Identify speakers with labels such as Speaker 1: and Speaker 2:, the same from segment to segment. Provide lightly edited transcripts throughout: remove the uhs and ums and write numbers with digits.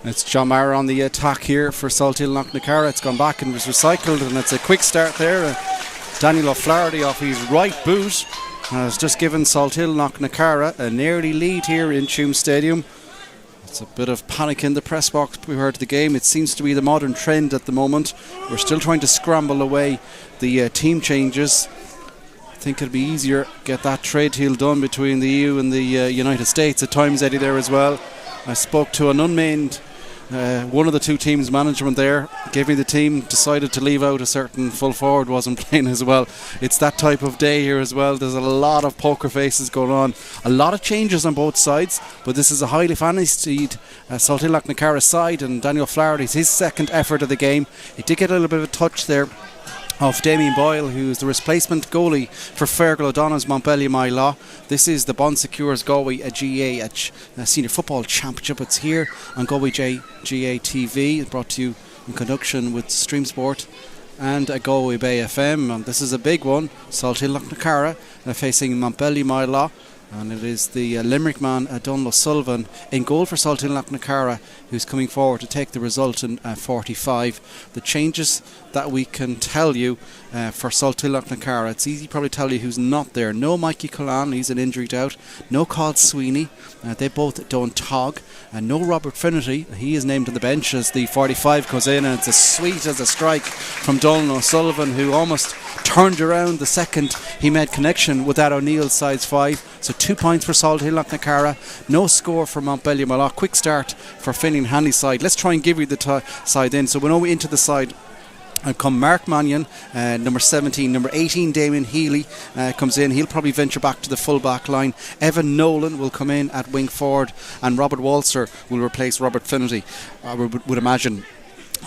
Speaker 1: It's John Maher on the attack here for Salthill Knocknacarra. It's gone back and was recycled, and it's a quick start there. Daniel O'Flaherty off his right boot has just given Salthill Knocknacarra an early lead here in Tuam Stadium. It's a bit of panic in the press box prior to the game. It seems to be the modern trend at the moment. We're still trying to scramble away the team changes. I think it'd be easier get that trade deal done between the EU and the United States at times, Eddie, there as well. I spoke to an unnamed one of the two teams' management there, gave me the team, decided to leave out a certain full forward, wasn't playing as well. It's that type of day here as well. There's a lot of poker faces going on, a lot of changes on both sides, but this is a highly fancied Salthill Knocknacarra side, and Daniel Flaherty's his second effort of the game. He did get a little bit of a touch there of Damien Boyle, who is the replacement goalie for Fergal O'Donnell's Mountbellew Moylough. This is the Secours Galway GA Senior Football Championship. It's here on Galway GA TV, brought to you in conjunction with Streamsport and Galway Bay FM. And this is a big one. Salthill Knocknacarra facing Mountbellew Moylough. And it is the Limerick man, Donald Sullivan, in goal for Salthill Knocknacarra, who's coming forward to take the result in 45. The changes that we can tell you for Salthill Knocknacarra, it's easy to probably tell you who's not there. No Mikey Cullan, he's an injury out. No Cod Sweeney, they both don't tog. And no Robert Finnerty, he is named on the bench as the 45 goes in, and it's as sweet as a strike from Donald O'Sullivan, who almost turned around the second he made connection with that O'Neill's size 5. So 2 points for Salthill Knocknacarra, no score for Mountbellew Moylough. Quick start for Finning Handy's side. Let's try and give you the side in. So we know into the side come Mark Mannion, number 17, number 18 Damien Healy comes in. He'll probably venture back to the full back line. Evan Nolan will come in at wing forward, and Robert Walser will replace Robert Finnerty, I would imagine,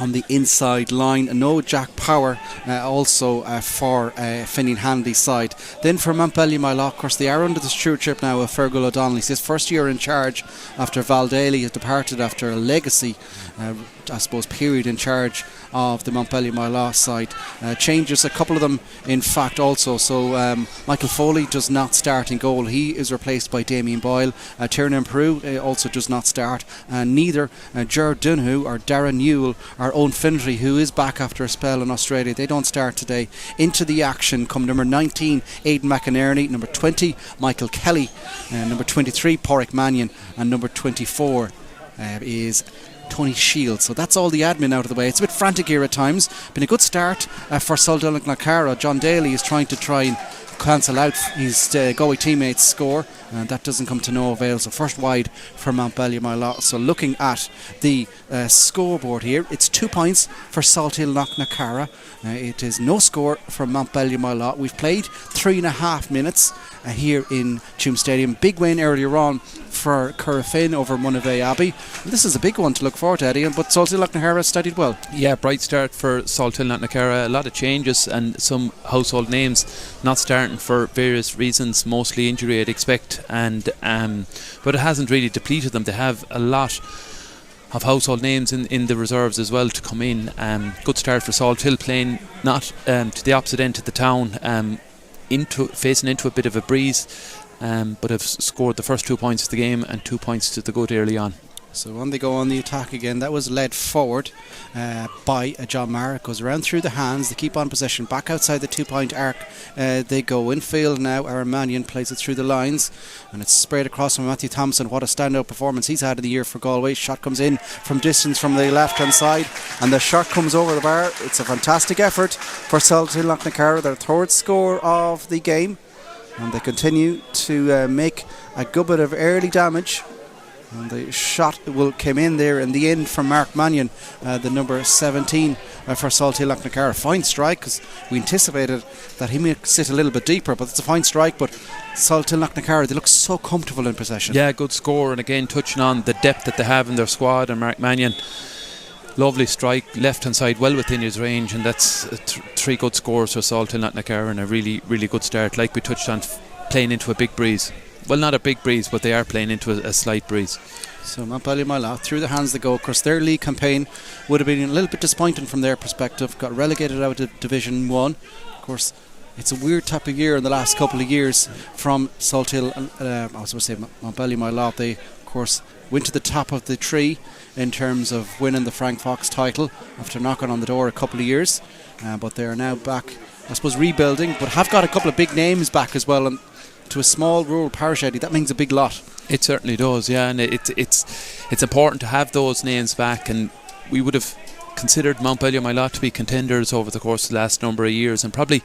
Speaker 1: on the inside line. No Jack Power also for Finning Handy's side. Then for Mountbellew Moylough, of course they are under the stewardship now of Fergal O'Donnell. It's his first year in charge after Val Daly has departed after a legacy I suppose period in charge of the Mountbellew Moylough side. Changes, a couple of them in fact also. So Michael Foley does not start in goal. He is replaced by Damien Boyle. Tiernan Peru also does not start, and neither Ger Dunhu or Darren Newell or Owen Finnerty, who is back after a spell in Australia, they don't start today. Into the action come number 19 Aidan McInerney, number 20 Michael Kelly, number 23 Porrick Mannion, and number 24 is Tony Shields. So that's all the admin out of the way. It's a bit frantic here at times. Been a good start for Salthill Knocknacarra. John Daly is trying and cancel out his Galway teammates' score, and that doesn't come to no avail. So first wide for Mountbellew Moylough. So looking at the scoreboard here, it's 2 points for Salthill Knocknacarra. It is no score for Mountbellew Moylough. We've played 3.5 minutes here in Tuam Stadium. Big win earlier on for Currafin over Monivea Abbey. This is a big one to look forward to, Eddie, but Salthill Knocknacarra studied well. Yeah, bright start for Salthill Knocknacarra. A lot of changes and some household names not starting for various reasons, mostly injury I'd expect, and but it hasn't really depleted them. They have a lot of household names in the reserves as well to come in. Good start for Salthill, playing not to the opposite end of the town, facing into a bit of a breeze, but have scored the first 2 points of the game and 2 points to the good early on. So on they go on the attack again. That was led forward by John Maher. It goes around through the hands. They keep on possession. Back outside the 2 point arc. They go infield now. Aaron Mannion plays it through the lines, and it's sprayed across from Matthew Thompson. What a standout performance he's had of the year for Galway. Shot comes in from distance from the left hand side, and the shot comes over the bar. It's a fantastic effort for Salthill Knocknacarra, their third score of the game, and they continue to make a good bit of early damage. And the shot came in there in the end from Mark Mannion, the number 17 for Salthill Knocknacarra. Fine strike, because we anticipated that he may sit a little bit deeper, but it's a fine strike. But Salthill Knocknacarra, they look so comfortable in possession. Yeah, good score, and again touching on the depth that they have in their squad. And Mark Mannion, lovely strike, left hand side, well within his range, and that's 3 good scores for Salthill Knocknacarra and a really, really good start, like we touched on, playing into a big breeze.
Speaker 2: well, not a big breeze, but they are playing into a slight breeze.
Speaker 1: So Mountbellew, Moylough, through the hands they go. Of course, their league campaign would have been a little bit disappointing from their perspective. Got relegated out of Division 1. Of course, it's a weird type of year in the last couple of years from Salthill. I was going to say Mountbellew, Moylough. They, of course, went to the top of the tree in terms of winning the Frank Fox title after knocking on the door a couple of years. But they are now back, I suppose, rebuilding, but have got a couple of big names back as well. And to a small rural parish, Eddie, that means a big lot.
Speaker 2: It certainly does, yeah, and it's important to have those names back, and we would have considered Mountbellew, Moylough to be contenders over the course of the last number of years, and probably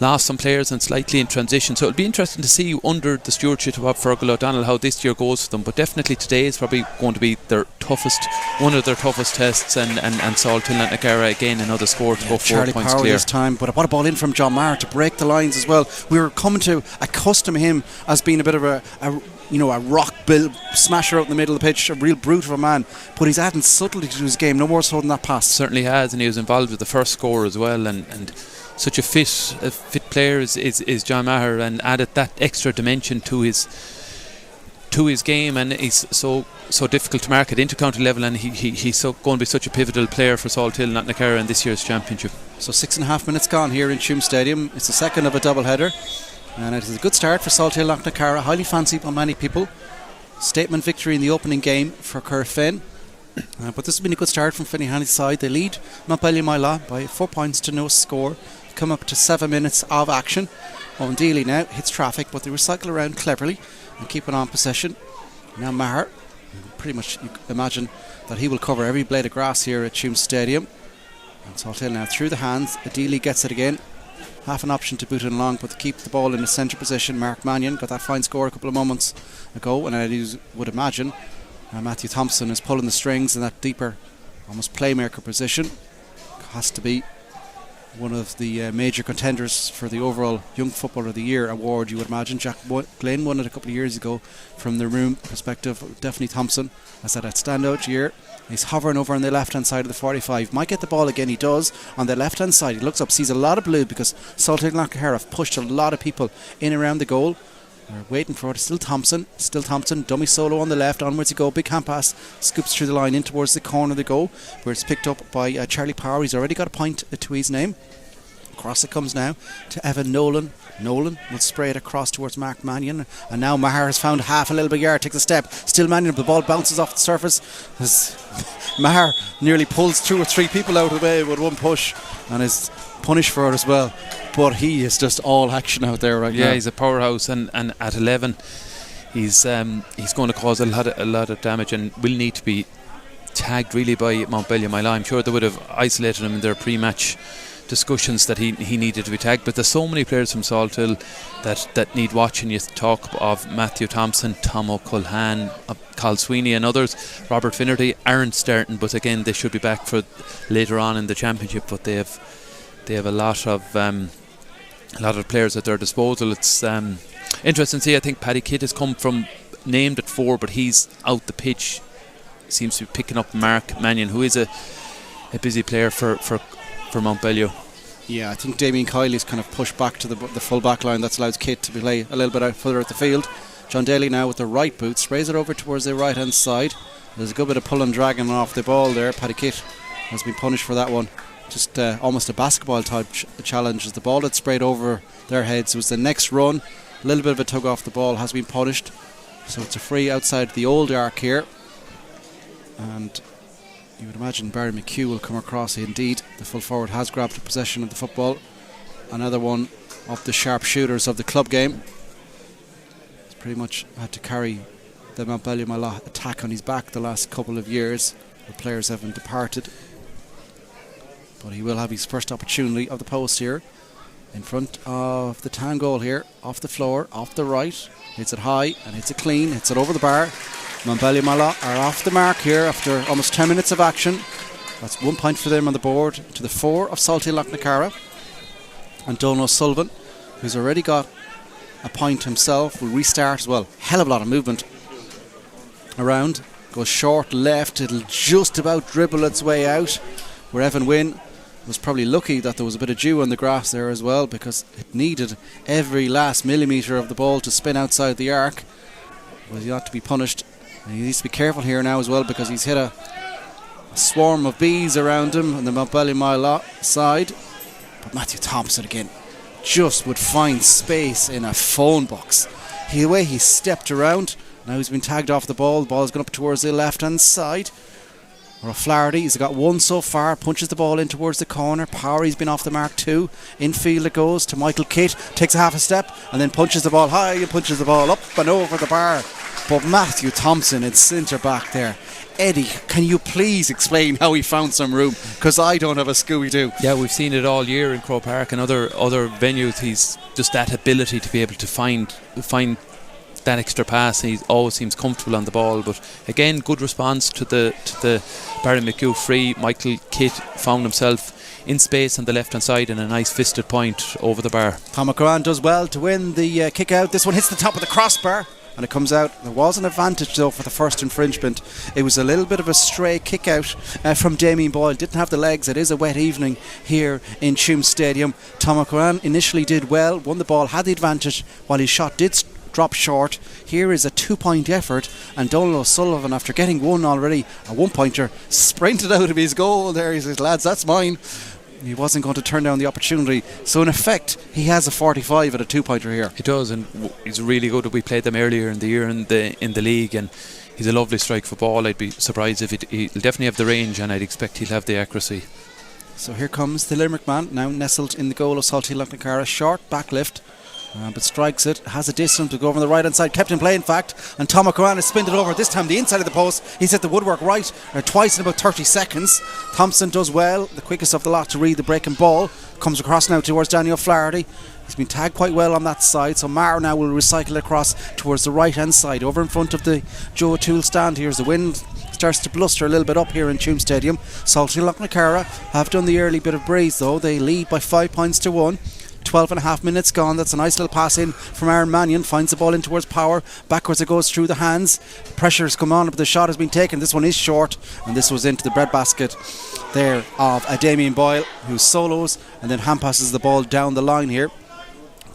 Speaker 2: lost some players and slightly in transition. So it'll be interesting to see under the stewardship of Fergal O'Donnell how this year goes for them. But definitely today is probably going to be one of their toughest tests, and Salthill and Knocknacarra again another score to go 4 points clear.
Speaker 1: This time, but what a ball in from John Maher to break the lines as well. We were coming to accustom him as being a bit of a rock build smasher out in the middle of the pitch, a real brute of a man, but he's adding subtlety to his game, no more so than that pass.
Speaker 2: Certainly has, and he was involved with the first score as well, and such a fit player is John Maher, and added that extra dimension to his game, and he's so difficult to mark at inter-county level, and he's going to be such a pivotal player for Salthill and Knocknacarra in this year's championship. So
Speaker 1: 6.5 minutes gone here in Tuam Stadium. It's the second of a double header, and it is a good start for Salthill Knocknacarra, highly fancied by many people. Statement victory in the opening game for Kerr-Finn. But this has been a good start from Finnehanny's side. They lead Mountbellew, Moylough by 4 points to no score. Come up to 7 minutes of action. Owen Dealey now hits traffic, but they recycle around cleverly and keep it on possession. Now Maher, pretty much you imagine that he will cover every blade of grass here at Tuam Stadium. And Salthill now through the hands. Dealey gets it again. Half an option to boot it along, but to keep the ball in the centre position. Mark Mannion got that fine score a couple of moments ago, and I would imagine Matthew Thompson is pulling the strings in that deeper, almost playmaker position. Has to be one of the major contenders for the overall Young Footballer of the Year award, you would imagine. Jack Glenn won it a couple of years ago from the room perspective. Definitely Thompson has had a standout year. He's hovering over on the left hand side of the 45. Might get the ball again, he does. On the left hand side, he looks up, sees a lot of blue because Salthill Knocknacarra have pushed a lot of people in around the goal. They're waiting for it. Still Thompson, dummy solo on the left, onwards you go, big hand pass, scoops through the line in towards the corner of the goal, where it's picked up by Charlie Power. He's already got a point to his name. Across it comes now to Evan Nolan. Nolan will spray it across towards Mark Mannion, and now Maher has found half a little bit yard, takes a step, still Mannion, the ball bounces off the surface as Maher nearly pulls 2 or 3 people out of the way with one push and is punished for it as well. But he is just all action out there right now.
Speaker 2: Yeah, he's a powerhouse, and at 11 he's going to cause a lot of damage, and will need to be tagged really by Mountbellew, Moylough. I'm sure they would have isolated him in their pre-match discussions that he needed to be tagged, but there's so many players from Salthill that need watching. You talk of Matthew Thompson, Tom O'Culhan, Cal Sweeney and others. Robert Finnerty aren't starting, but again they should be back for later on in the championship, but they have a lot of players at their disposal. It's interesting to see. I think Paddy Kidd has come from named at 4, but he's out the pitch, seems to be picking up Mark Mannion, who is a busy player for Mountbellew.
Speaker 1: Yeah, I think Damien Kiley's kind of pushed back to the full back line. That's allows Kit to play a little bit out further at the field. John Daly now with the right boot sprays it over towards the right hand side. There's a good bit of pull and dragging off the ball there. Paddy Kit has been punished for that one. Just almost a basketball type challenge as the ball had sprayed over their heads. It was the next run, a little bit of a tug off the ball, has been punished. So it's a free outside the old arc here, and you would imagine Barry McHugh will come across. Indeed, the full forward has grabbed possession of the football. Another one of the sharpshooters of the club game. He's pretty much had to carry the Mountbellew Moylough attack on his back the last couple of years. The players haven't departed, but he will have his first opportunity of the post here in front of the town goal here, off the floor, off the right. Hits it high and hits it clean, hits it over the bar. Mountbellew Moylough are off the mark here after almost 10 minutes of action. That's 1 point for them on the board to the 4 of Salthill Knocknacarra. And Donal O'Sullivan, who's already got a point himself, will restart as well. Hell of a lot of movement around. Goes short left, it'll just about dribble its way out, where Evan Wynne was probably lucky that there was a bit of dew on the grass there as well, because it needed every last millimetre of the ball to spin outside the arc. Well, he ought to be punished. And he needs to be careful here now as well, because he's hit a swarm of bees around him on the Mountbellew Moylough side. But Matthew Thompson again just would find space in a phone box. The way he stepped around, now he's been tagged off the ball. The ball's gone up towards the left hand side. O'Flaherty, he's got one so far, punches the ball in towards the corner. Power, he's been off the mark too. Infield it goes to Michael Kitt, takes a half a step and then punches the ball high and punches the ball up and over the bar. But Matthew Thompson in centre back there. Eddie, can you please explain how he found some room? Because I don't have a Scooby-Doo.
Speaker 2: Yeah, we've seen it all year in Croke Park and other venues. He's just that ability to be able to find that extra pass. He always seems comfortable on the ball, but again, good response to the Barry McHugh free. Michael Kitt found himself in space on the left hand side and a nice fisted point over the bar.
Speaker 1: Knocknacarra does well to win the kick out. This one hits the top of the crossbar and it comes out. There was an advantage though for the first infringement. It was a little bit of a stray kick out from Damien Boyle. Didn't have the legs. It is a wet evening here in Tuam Stadium. Knocknacarra initially did well, won the ball, had the advantage, while his shot did drop short. Here is a 2-point effort, and Donald O'Sullivan, after getting one already, a 1-pointer, sprinted out of his goal there. He says, lads, that's mine. He wasn't going to turn down the opportunity. So in effect, he has a 45 at a 2-pointer here.
Speaker 2: He does, and he's really good. We played them earlier in the year in the league, and he's a lovely strike for ball. I'd be surprised if he'll definitely have the range, and I'd expect he'll have the accuracy.
Speaker 1: So here comes the Limerick man, now nestled in the goal of Salthill Knocknacarra. Short back lift, but strikes it, has a distance to go over on the right hand side, kept in play in fact, and Knocknacarra has spinned it over, this time the inside of the post. He's hit the woodwork right twice in about 30 seconds. Thompson does well, the quickest of the lot to read the breaking ball, comes across now towards Daniel Flaherty. He's been tagged quite well on that side, so Maher now will recycle across towards the right hand side, over in front of the Joe O'Toole stand. Here's the wind starts to bluster a little bit up here in Tuam Stadium. Salthill Knocknacarra have done the early bit of breeze though. They lead by 5 points to 1. 12 and a half minutes gone. That's a nice little pass in from Aaron Mannion. Finds the ball in towards Power. Backwards it goes through the hands. Pressure's come on, but the shot has been taken. This one is short, and this was into the breadbasket there of Damien Boyle, who solos and then hand passes the ball down the line here,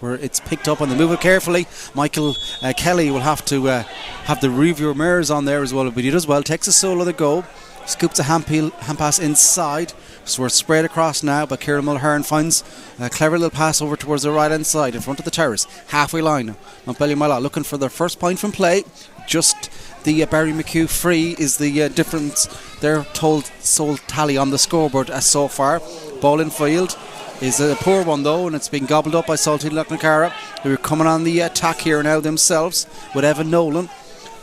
Speaker 1: where it's picked up and they move it carefully. Michael Kelly will have to have the review mirrors on there as well, but he does well. Takes a solo to go. Scoops a hand pass inside. So we're sprayed across now, but Kieran Mulhern finds a clever little pass over towards the right hand side in front of the terrace, halfway line. Mountbellew Moylough looking for their first point from play. Just the Barry McHugh free is the difference. They're sole tally on the scoreboard as so far. Ball in field is a poor one though, and it's been gobbled up by Salthill Knocknacarra, who are coming on the attack here now themselves with Evan Nolan.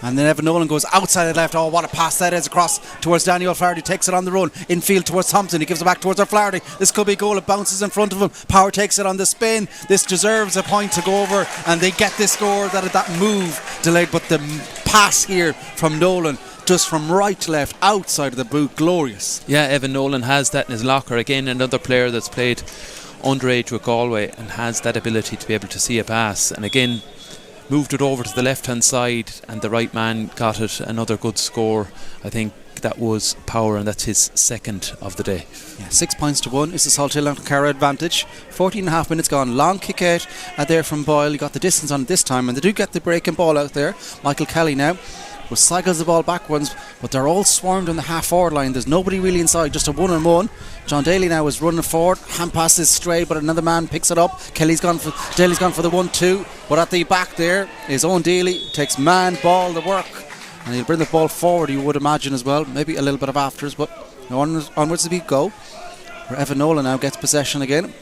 Speaker 1: And then Evan Nolan goes outside the left. Oh, what a pass that is across towards Daniel O'Flaherty. Takes it on the run. Infield towards Thompson. He gives it back towards O'Flaherty. This could be a goal. It bounces in front of him. Power takes it on the spin. This deserves a point to go over. And they get this score. That move delayed. But the pass here from Nolan, just from right to left, outside of the boot. Glorious.
Speaker 2: Yeah, Evan Nolan has that in his locker. Again, another player that's played underage with Galway and has that ability to be able to see a pass. And again, moved it over to the left hand side and the right man got it. Another good score. I think that was Power, and that's his second of the day.
Speaker 1: Yeah, 6 points to 1 is the Salthill Knocknacarra advantage. 14 and a half minutes gone. Long kick out there from Boyle. He got the distance on it this time, and they do get the breaking ball out there. Michael Kelly now cycles the ball backwards, but they're all swarmed on the half forward line. There's nobody really inside, just a 1-on-1. John Daly now is running forward. Hand pass is stray, but another man picks it up. Daly's gone for the 1-2, but at the back there is Owen Daly. Takes man ball to work, and he'll bring the ball forward, you would imagine as well. Maybe a little bit of afters, but onwards we go. Where Evan Nolan now gets possession again.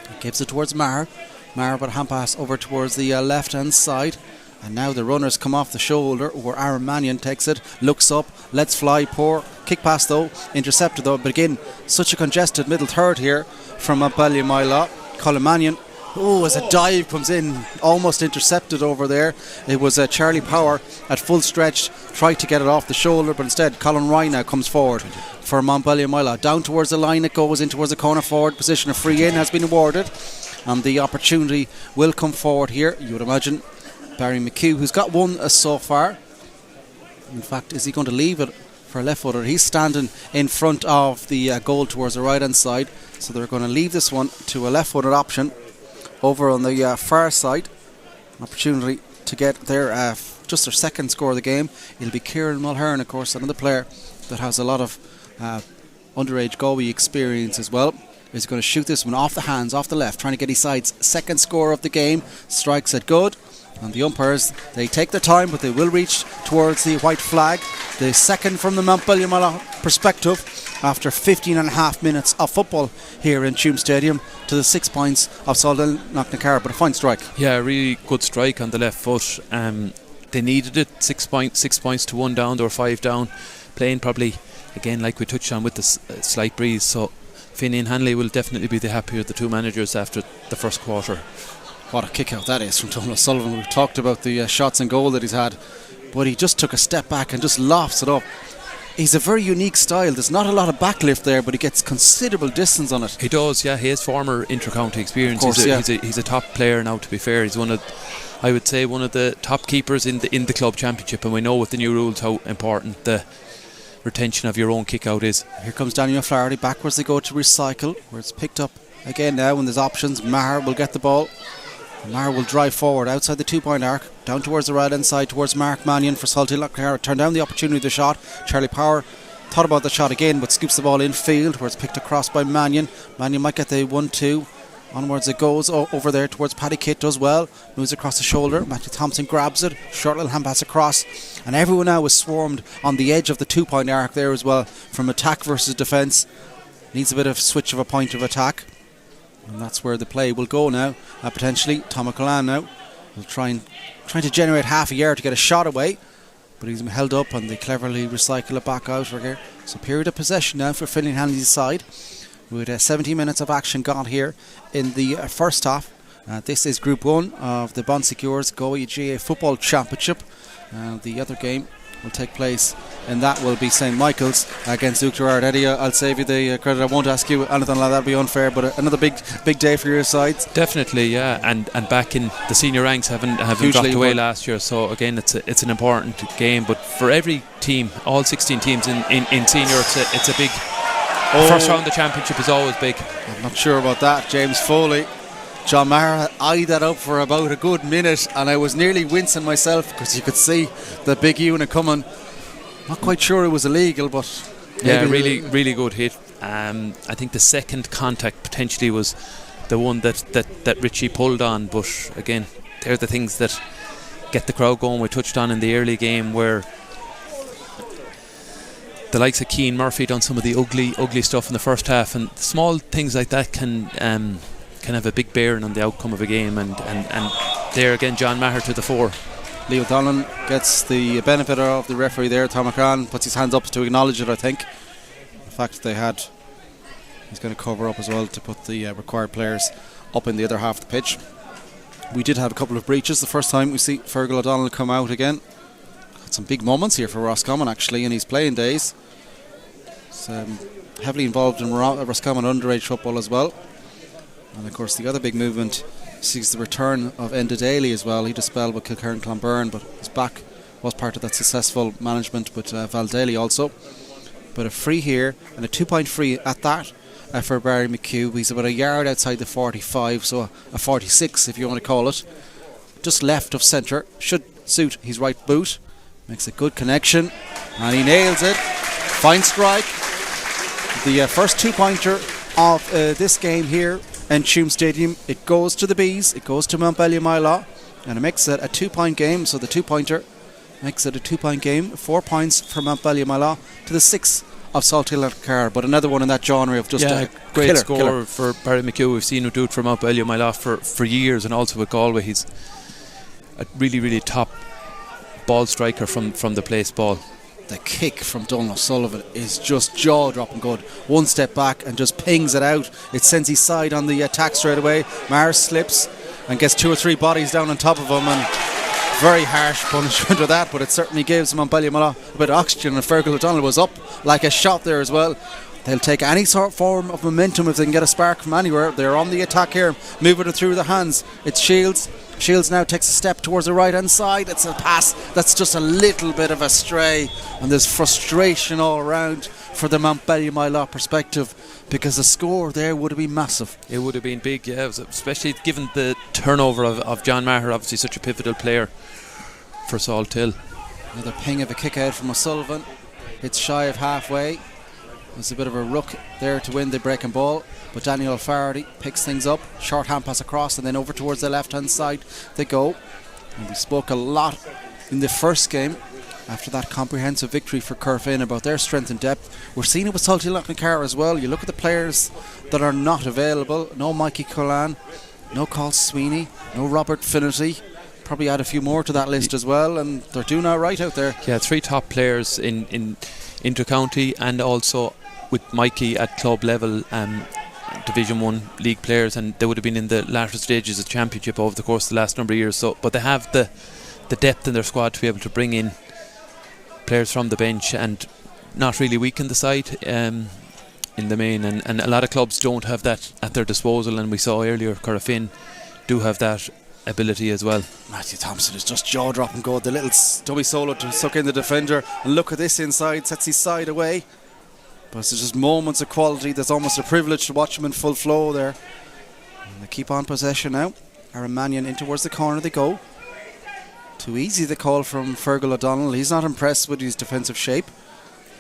Speaker 1: He gives it towards Maher, but hand pass over towards the left hand side. And now the runners come off the shoulder, where Aaron Mannion takes it, looks up, lets fly. Poor kick pass though, intercepted though. But again, such a congested middle third here from Mountbellew Moylough. Colin Mannion, as a dive comes in, almost intercepted over there. It was Charlie Power at full stretch, tried to get it off the shoulder, but instead Colin Ryan now comes forward for Mountbellew Moylough. Down towards the line it goes, in towards the corner forward position. A free in has been awarded, and the opportunity will come forward here, you would imagine. Barry McHugh, who's got one so far. In fact, is he going to leave it for a left footer? He's standing in front of the goal towards the right hand side. So they're going to leave this one to a left-footed option over on the far side. An opportunity to get their just their second score of the game. It'll be Kieran Mulhern, of course, another player that has a lot of underage goalie experience as well. He's going to shoot this one off the hands, off the left, trying to get his side's second score of the game. Strikes it good. And the umpires, they take their time, but they will reach towards the white flag. The second from the Mountbellew perspective after 15 and a half minutes of football here in Tuam Stadium to the 6 points of Salthill Knocknacarra, but a fine strike.
Speaker 2: Yeah, a really good strike on the left foot. They needed it, 6 points to 1 down, or 5 down. Playing probably, again, like we touched on, with the slight breeze. So Finney and Hanley will definitely be the happier of the two managers after the first quarter.
Speaker 1: What a kick out that is from Donald Sullivan. We've talked about the shots and goal that he's had, but he just took a step back and just lofts it up. He's a very unique style. There's not a lot of backlift there, but he gets considerable distance on it.
Speaker 2: He does, yeah. He has former inter-county experience.
Speaker 1: Of course,
Speaker 2: he's a top player now, to be fair. He's I would say one of the top keepers in the club championship, and we know with the new rules how important the retention of your own kick out is.
Speaker 1: Here comes Daniel Flaherty. Backwards they go to recycle, where it's picked up again now when there's options. Maher will get the ball. Maher will drive forward outside the 2 point arc, down towards the right hand side towards Mark Mannion for Salthill Knocknacarra. Turned down the opportunity of the shot. Charlie Power thought about the shot again, but scoops the ball in field, where it's picked across by Mannion. Mannion might get the 1-2. Onwards it goes over there towards Paddy Kitt, does well, moves across the shoulder. Matthew Thompson grabs it, short little hand pass across, and everyone now is swarmed on the edge of the 2 point arc there as well, from attack versus defence. Needs a bit of switch of a point of attack, and that's where the play will go now. Potentially Tom McCullan now will trying to generate half a yard to get a shot away, but he's held up and they cleverly recycle it back out here. So period of possession now for Finlay Hanley's side, with 17 minutes of action gone here in the first half. This is Group 1 of the Secours Galway GA Football Championship. The other game will take place, and that will be St Michael's against Knocknacarra. Eddie, I'll save you the credit. I won't ask you anything like that, would be unfair, but another big day for your sides.
Speaker 2: Definitely, yeah, and back in the senior ranks having dropped away last year, so again it's an important game. But for every team, all 16 teams in senior, it's a big. First round of the championship is always big.
Speaker 1: I'm not sure about that. James Foley, John Maher eyed that up for about a good minute, and I was nearly wincing myself because you could see the big unit coming. Not quite sure it was illegal, but
Speaker 2: yeah, really good hit. I think the second contact potentially was the one that Richie pulled on, but again, they're the things that get the crowd going. We touched on in the early game where the likes of Keane Murphy done some of the ugly stuff in the first half, and small things like that can have a big bearing on the outcome of a game. And there again, John Maher to the fore.
Speaker 1: Leo Donlan gets the benefit of the referee there. Tom McCann puts his hands up to acknowledge it, I think. The fact that he's going to cover up as well to put the required players up in the other half of the pitch. We did have a couple of breaches the first time we see Fergal O'Donnell come out again. Got some big moments here for Roscommon actually in his playing days. He's heavily involved in Roscommon underage football as well. And of course the other big movement sees the return of Enda Daly as well. He just spelled with Kilkerran Clonbyrne, but his back was part of that successful management with Val Daly also. But a free here, and a 2 point free at that for Barry McHugh. He's about a yard outside the 45, so a 46 if you want to call it. Just left of centre, should suit his right boot. Makes a good connection, and he nails it. Fine strike. The first 2 pointer of this game here in Tuam Stadium. It goes to the Bees, it goes to Mountbellew Moylough, and it makes it a 2 point game. So the 2 pointer makes it a 2 point game. 4 points for Mountbellew Moylough to the 6 of Salthill Knocknacarra, but another one in that genre of just a
Speaker 2: great score for Barry McHugh. We've seen him do it for Mountbellew Moylough for years, and also with Galway. He's a really top ball striker from the place ball.
Speaker 1: The kick from Donald Sullivan is just jaw-dropping good. One step back and just pings it out. It sends his side on the attack straight away. Mars slips and gets 2 or 3 bodies down on top of him, and very harsh punishment of that, but it certainly gives Mountbellew Moylough a bit of oxygen, and Fergal O'Donnell was up like a shot there as well. They'll take any sort of form of momentum if they can get a spark from anywhere. They're on the attack here, moving it through their hands. It's Shields. Shields now takes a step towards the right hand side. It's a pass that's just a little bit of a stray, and there's frustration all around for the Mountbellew Moylough perspective. because the score there would have been massive.
Speaker 2: It would have been big, yeah, especially given the turnover of John Maher, obviously such a pivotal player for Salthill.
Speaker 1: Another ping of a kick out from O'Sullivan. It's shy of halfway. There's a bit of a ruck there to win the breaking ball, but Daniel O'Flaherty picks things up. Short hand pass across and then over towards the left hand side they go. And we spoke a lot in the first game after that comprehensive victory for Corfin about their strength and depth. We're seeing it with Salthill Knocknacarra as well. You look at the players that are not available. No Mikey Cullan, no Carl Sweeney, no Robert Finnerty. Probably add a few more to that list as well, and they're doing all right out there.
Speaker 2: Yeah, 3 top players in inter-county, and also with Mikey at club level, Division 1 league players, and they would have been in the latter stages of championship over the course of the last number of years. So, but they have the depth in their squad to be able to bring in players from the bench and not really weaken the side in the main, and a lot of clubs don't have that at their disposal, and we saw earlier Corofin do have that ability as well.
Speaker 1: Matthew Thompson is just jaw-dropping good. The little dummy solo to suck in the defender, and look at this inside, sets his side away. But it's just moments of quality. There's almost a privilege to watch him in full flow there. And they keep on possession now. Aaron Mannion in towards the corner they go. Too easy the call from Fergal O'Donnell. He's not impressed with his defensive shape.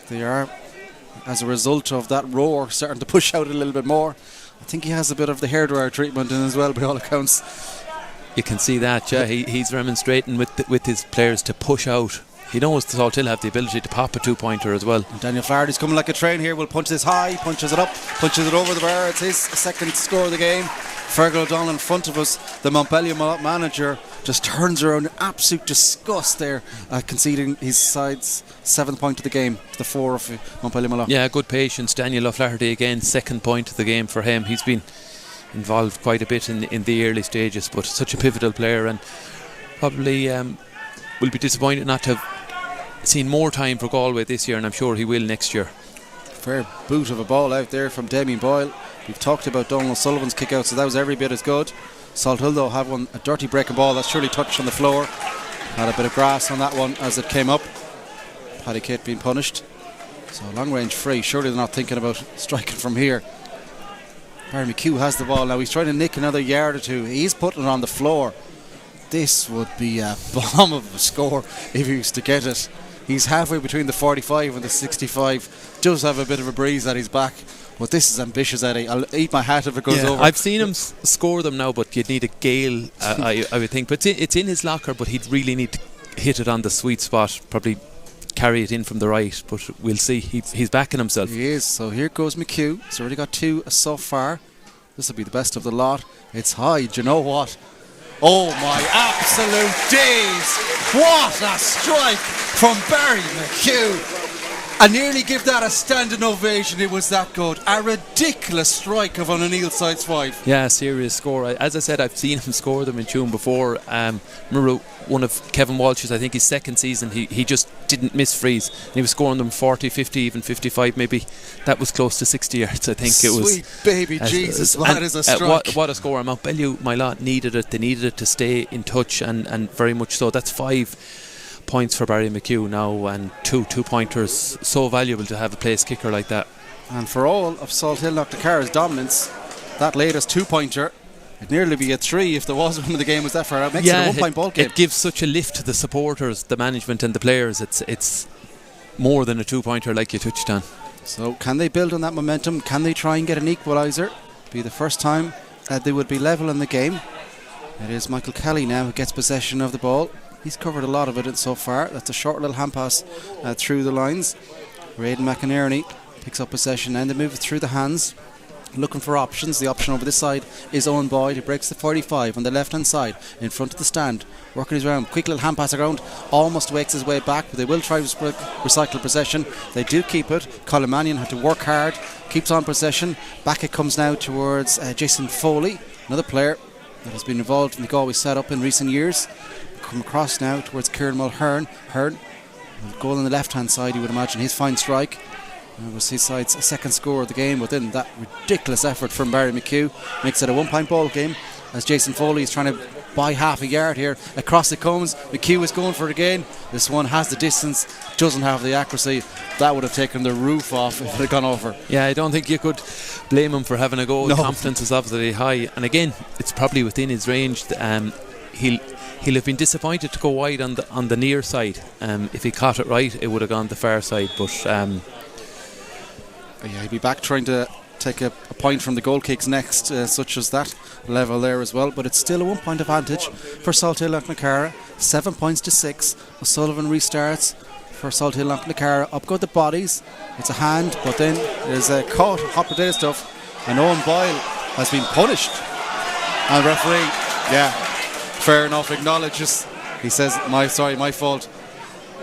Speaker 1: They are, as a result of that roar, starting to push out a little bit more. I think he has a bit of the hairdryer treatment in as well, by all accounts.
Speaker 2: You can see that, yeah. He's remonstrating with his players to push out. He knows the Salthill have the ability to pop a 2-pointer as well.
Speaker 1: And Daniel Flaherty's coming like a train here. Will punch this high, punches it up, punches it over the bar. It's his second score of the game. Fergal O'Donnell in front of us, the Mountbellew manager, just turns around in absolute disgust there, conceding his side's 7th point of the game to the 4 of Mountbellew.
Speaker 2: Yeah, good patience. Daniel O'Flaherty again, 2nd point of the game for him. He's been involved quite a bit in the early stages, but such a pivotal player, and probably will be disappointed not to have seen more time for Galway this year, and I'm sure he will next year.
Speaker 1: Fair boot of a ball out there from Damien Boyle. We've talked about Donald Sullivan's kick out, so that was every bit as good. Salthill though have a dirty breaking ball that's surely touched on the floor. Had a bit of grass on that one as it came up. Paddy Kate being punished. So long range free. Surely they're not thinking about striking from here. Barry McHugh has the ball now. He's trying to nick another yard or two. He's putting it on the floor. This would be a bomb of a score if he was to get it. He's halfway between the 45 and the 65. Does have a bit of a breeze at his back. But this is ambitious, Eddie. I'll eat my hat if it goes over.
Speaker 2: I've seen him score them now, but you'd need a gale, I would think. But it's in his locker, but he'd really need to hit it on the sweet spot. Probably carry it in from the right, but we'll see. He's backing himself.
Speaker 1: He is. So here goes McHugh. He's already got 2 so far. This will be the best of the lot. It's high. Do you know what? Oh my absolute days! What a strike from Barry McHugh! I nearly give that a standing ovation. It was that good. A ridiculous strike of an O'Neill sides 5.
Speaker 2: Yeah, serious score. As I said, I've seen him score them in tune before. Remember one of Kevin Walsh's, I think his 2nd season, he just didn't miss frees. He was scoring them 40, 50, even 55 maybe. That was close to 60 yards, I think. It was.
Speaker 1: Sweet baby Jesus, that is a strike.
Speaker 2: What a score. Mountbellew, Moylough needed it. They needed it to stay in touch, and very much so. That's 5 points for Barry McHugh now, and 2-pointers. So valuable to have a place kicker like that.
Speaker 1: And for all of Salthill Knocknacarra's dominance, that latest 2-pointer, it'd nearly be a 3 if there was one when the game was that far out. Makes it a 1-point ball game.
Speaker 2: It gives such a lift to the supporters, the management and the players. It's more than a 2-pointer like you touched on.
Speaker 1: So can they build on that momentum? Can they try and get an equaliser? Be the first time they would be level in the game. It is Michael Kelly now who gets possession of the ball. He's covered a lot of it so far. That's a short little hand pass through the lines. Aidan McInerney picks up possession and they move it through the hands, looking for options. The option over this side is Owen Boyd, who breaks the 45 on the left hand side in front of the stand, working his round. Quick little hand pass around, almost wakes his way back, but they will try to recycle possession. They do keep it. Colin Mannion had to work hard, keeps on possession. Back it comes now towards Jason Foley, another player that has been involved in the Galway setup in recent years. Come across now towards Kieran Mulhern. Hearn will goal on the left hand side, you would imagine. His fine strike. It was his side's 2nd score of the game within that ridiculous effort from Barry McHugh. Makes it a 1-point ball game as Jason Foley is trying to by half a yard here. Across it comes. McHugh is going for it again. This one has the distance, doesn't have the accuracy. That would have taken the roof off if it had gone over.
Speaker 2: Yeah, I don't think you could blame him for having a go.
Speaker 1: No.
Speaker 2: Confidence is obviously high, and again, it's probably within his range. He'll have been disappointed to go wide on the near side. If he caught it right, it would have gone the far side. But
Speaker 1: he'll be back trying to take a point from the goal kicks next, such as that level there as well. But it's still a 1 point advantage for Salthill Knocknacarra. 7 points to 6. O'Sullivan restarts for Salthill Knocknacarra. Up go the bodies. It's a hand, but then there's a caught hot potato stuff, and Owen Boyle has been punished. And the referee, yeah, fair enough, acknowledges. He says, my fault.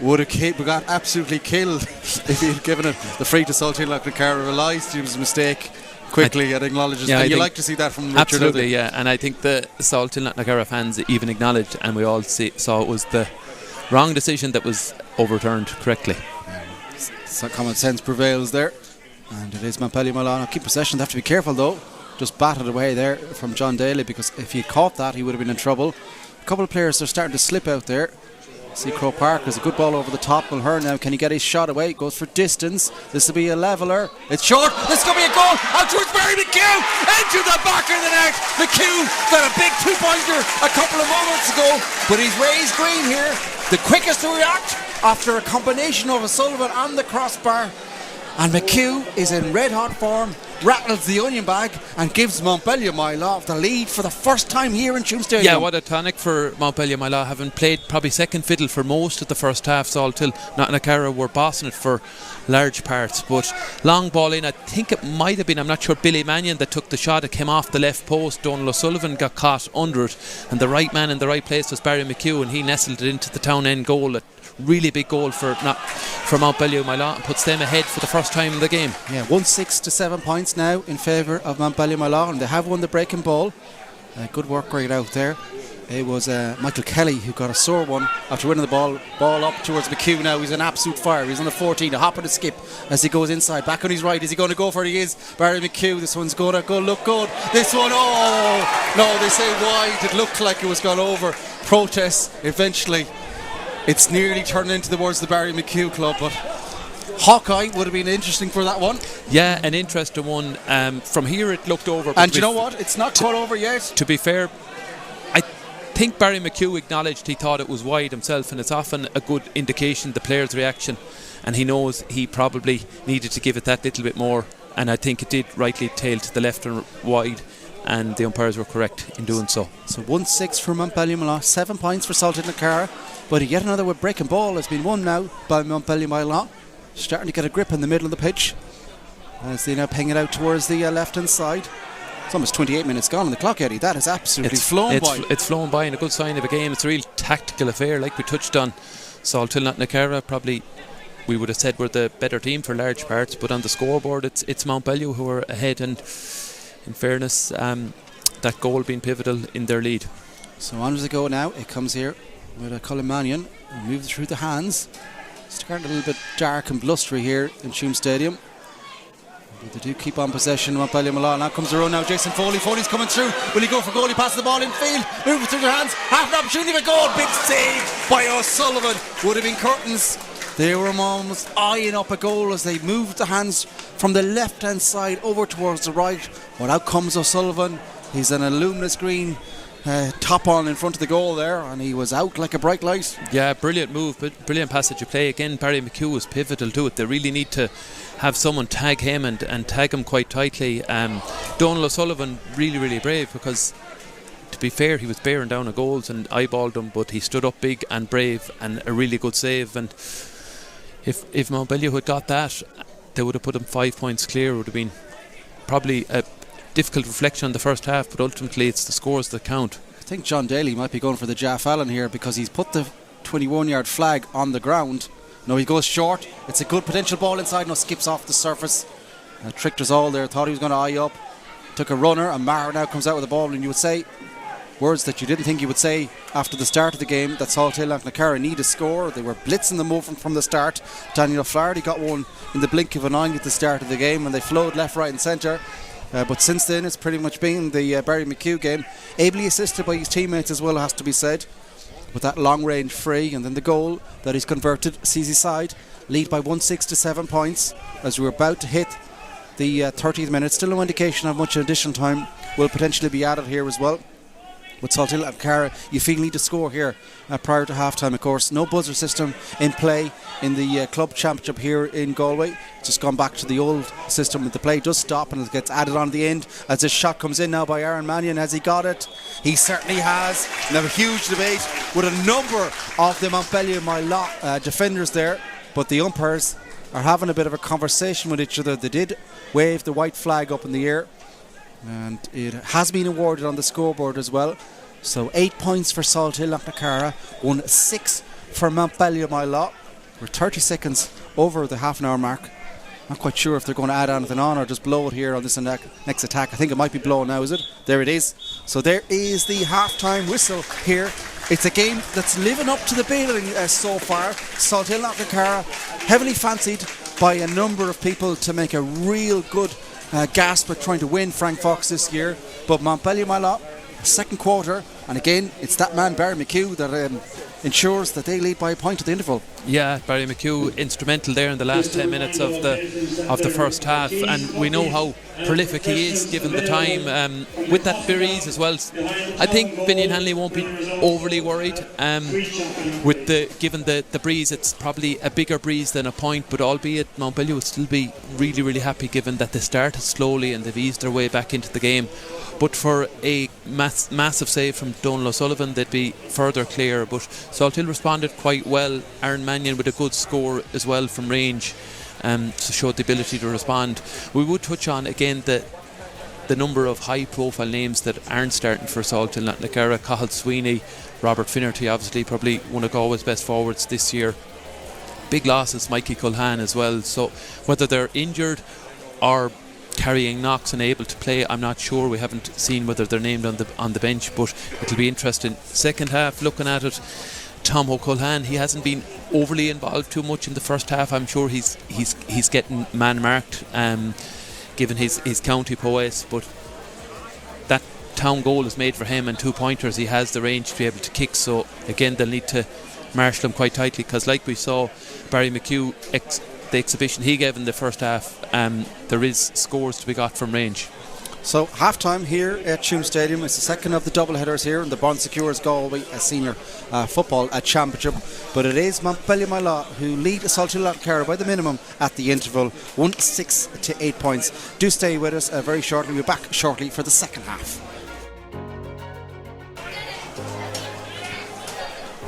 Speaker 1: Would have got absolutely killed if he had given it the free to Salthill Knocknacarra. Realised it was a mistake quickly and acknowledges.
Speaker 2: Yeah,
Speaker 1: and you like to see that from Richard.
Speaker 2: Absolutely, yeah. And I think the Salthill Knocknacarra fans even acknowledged, and we all saw it was the wrong decision that was overturned correctly.
Speaker 1: So common sense prevails there, and it is Mountbellew Moylough. Keep possession. They have to be careful though. Just batted away there from John Daly, because if he caught that, he would have been in trouble. A couple of players are starting to slip out there. See Crow Park, there's a good ball over the top. Mulher now, can he get his shot away? Goes for distance. This will be a leveller. It's short. This is going to be a goal. Out towards Barry McHugh. Into the back of the net. McHugh got a big 2-pointer a couple of moments ago, but he's raised green here. The quickest to react after a combination of O'Sullivan and the crossbar. And McHugh is in red hot form, rattles the onion bag and gives Mountbellew Moylough the lead for the first time here in Tuam Stadium.
Speaker 2: Yeah, what a tonic for Mountbellew Moylough, having played probably second fiddle for most of the first half. Salthill Knocknacarra were bossing it for large parts, but long ball in. I think it might have been, I'm not sure, Billy Mannion that took the shot. It came off the left post. Donald O'Sullivan got caught under it, and the right man in the right place was Barry McHugh, and he nestled it into the town end goal. A really big goal for Mountbellew Moylough, and puts them ahead for the first time in the game. Yeah,
Speaker 1: 1-6 to 7 points now in favour of Mountbellew Moylough, and they have won the breaking ball. Good work right out there. It was Michael Kelly who got a sore one after winning the ball up towards McHugh. Now he's an absolute fire. He's on the 14, a hop and a skip as he goes inside. Back on his right. Is he going to go for it? He is. Barry McHugh. This one's going to go look good. This one, oh no, they say wide. It looked like it was gone over. Protests eventually. It's nearly turned into towards the Barry McHugh club, but Hawkeye would have been interesting for that one.
Speaker 2: Yeah, an interesting one. From here it looked over.
Speaker 1: And you know what? It's not cut over yet.
Speaker 2: To be fair, I think Barry McHugh acknowledged he thought it was wide himself, and it's often a good indication, the player's reaction, and he knows he probably needed to give it that little bit more, and I think it did rightly tail to the left and wide, and the umpires were correct in doing so.
Speaker 1: So 1-6 for Mountbellew Moylough, 7 points for Salthill Knocknacarra, but yet another with breaking ball has been won now by Mountbellew Moylough. Starting to get a grip in the middle of the pitch as they now ping it out towards the left hand side. It's almost 28 minutes gone on the clock, Eddie. That has absolutely flown by.
Speaker 2: It's flown by, and a good sign of a game. It's a real tactical affair, like we touched on. Salthill Knocknacarra probably, we would have said, we're the better team for large parts, but on the scoreboard it's Mountbellew who are ahead, and in fairness, that goal being pivotal in their lead.
Speaker 1: So on as they go now. It comes here with a Colin Mannion, moved through the hands. It's turned a little bit dark and blustery here in Tuam Stadium, but they do keep on possession. Mountbellew Moylough. Now comes the run now. Jason Foley's coming through. Will he go for goal? He passes the ball in field, moving through their hands. Half an opportunity for goal. Big save by O'Sullivan. Would have been curtains. They were almost eyeing up a goal as they moved the hands from the left hand side over towards the right. But out comes O'Sullivan. He's in a luminous green top on in front of the goal there, and he was out like a bright light.
Speaker 2: Yeah, brilliant move, but brilliant passage of play. Again, Barry McHugh was pivotal to it. They really need to have someone tag him and tag him quite tightly. Donald O'Sullivan really brave, because to be fair, he was bearing down a goals and eyeballed them, but he stood up big and brave, and a really good save. And if Mountbellew had got that, they would have put him 5 points clear. It would have been probably a difficult reflection on the first half, but ultimately it's the scores that count.
Speaker 1: I think John Daly might be going for the Jaff Allen here, because he's put the 21-yard flag on the ground. No, he goes short. It's a good potential ball inside. No, skips off the surface. Tricked us all there. Thought he was going to eye up. Took a runner, and Maher now comes out with the ball, and you would say words that you didn't think you would say after the start of the game, that Salthill Knocknacarra need a score. They were blitzing the movement from the start. Daniel O'Flaherty got one in the blink of an eye at the start of the game, and they flowed left, right and centre. but since then it's pretty much been the Barry McHugh game, ably assisted by his teammates as well, has to be said, with that long range free, and then the goal that he's converted sees his side lead by 167 points as we're about to hit the 30th minute. Still no indication of much additional time will potentially be added here as well. With Salthill and Knocknacarra, you feel need to score here prior to half-time, of course. No buzzer system in play in the club championship here in Galway. Just gone back to the old system with the play does stop and it gets added on the end as this shot comes in now by Aaron Mannion. Has he got it? He certainly has. And have a huge debate with a number of the Mountbellew Moylough defenders there, but the umpires are having a bit of a conversation with each other. They did wave the white flag up in the air, and it has been awarded on the scoreboard as well. So 8 points for Salthill Knocknacarra, 1-6 for Mountbellew Moylough. We're 30 seconds over the half an hour mark. Not quite sure if they're going to add anything on or just blow it here on this next attack. I think it might be blown now, is it? There it is. So there is the half-time whistle here. It's a game that's living up to the billing so far. Salthill Knocknacarra, heavily fancied by a number of people to make a real good gasp at trying to win Frank Fox this year. But Mountbellew Moylough, second quarter, and again it's that man Barry McHugh that ensures that they lead by a point at the interval.
Speaker 2: Yeah, Barry McHugh instrumental there in the last 10 minutes of the first half, and we know how prolific he is given the time with that breeze as well. I think Finian Hanley won't be overly worried with given the breeze. It's probably a bigger breeze than a point, but albeit Mountbellew will still be really, really happy given that they started slowly and they've eased their way back into the game. But for a massive save from Donal O'Sullivan, they'd be further clear. But Salthill responded quite well. Aaron Mannion with a good score as well from range, so showed the ability to respond. We would touch on again the number of high profile names that aren't starting for Salthill Knocknacarra. Cathal Sweeney, Robert Finnerty, obviously probably one of Galway's best forwards this year. Big losses, Mikey Culhane as well. So whether they're injured or carrying knocks and able to play, I'm not sure. We haven't seen whether they're named on the bench, but it'll be interesting. Second half, looking at it, Tom O'Culhane, he hasn't been overly involved too much in the first half. I'm sure he's getting man marked given his county prowess, but that town goal is made for him, and 2 pointers. He has the range to be able to kick, so again they'll need to marshal him quite tightly, because like we saw Barry McHugh the exhibition he gave in the first half, there is scores to be got from range.
Speaker 1: So half-time here at Tuam Stadium. It's the second of the double headers here in the Bond Secours Galway senior football championship, but it is Mountbellew Moylough who lead Salthill Knocknacarra by the minimum at the interval, 1-6 to 8 points. Do stay with us very shortly. We'll be back shortly for the second half.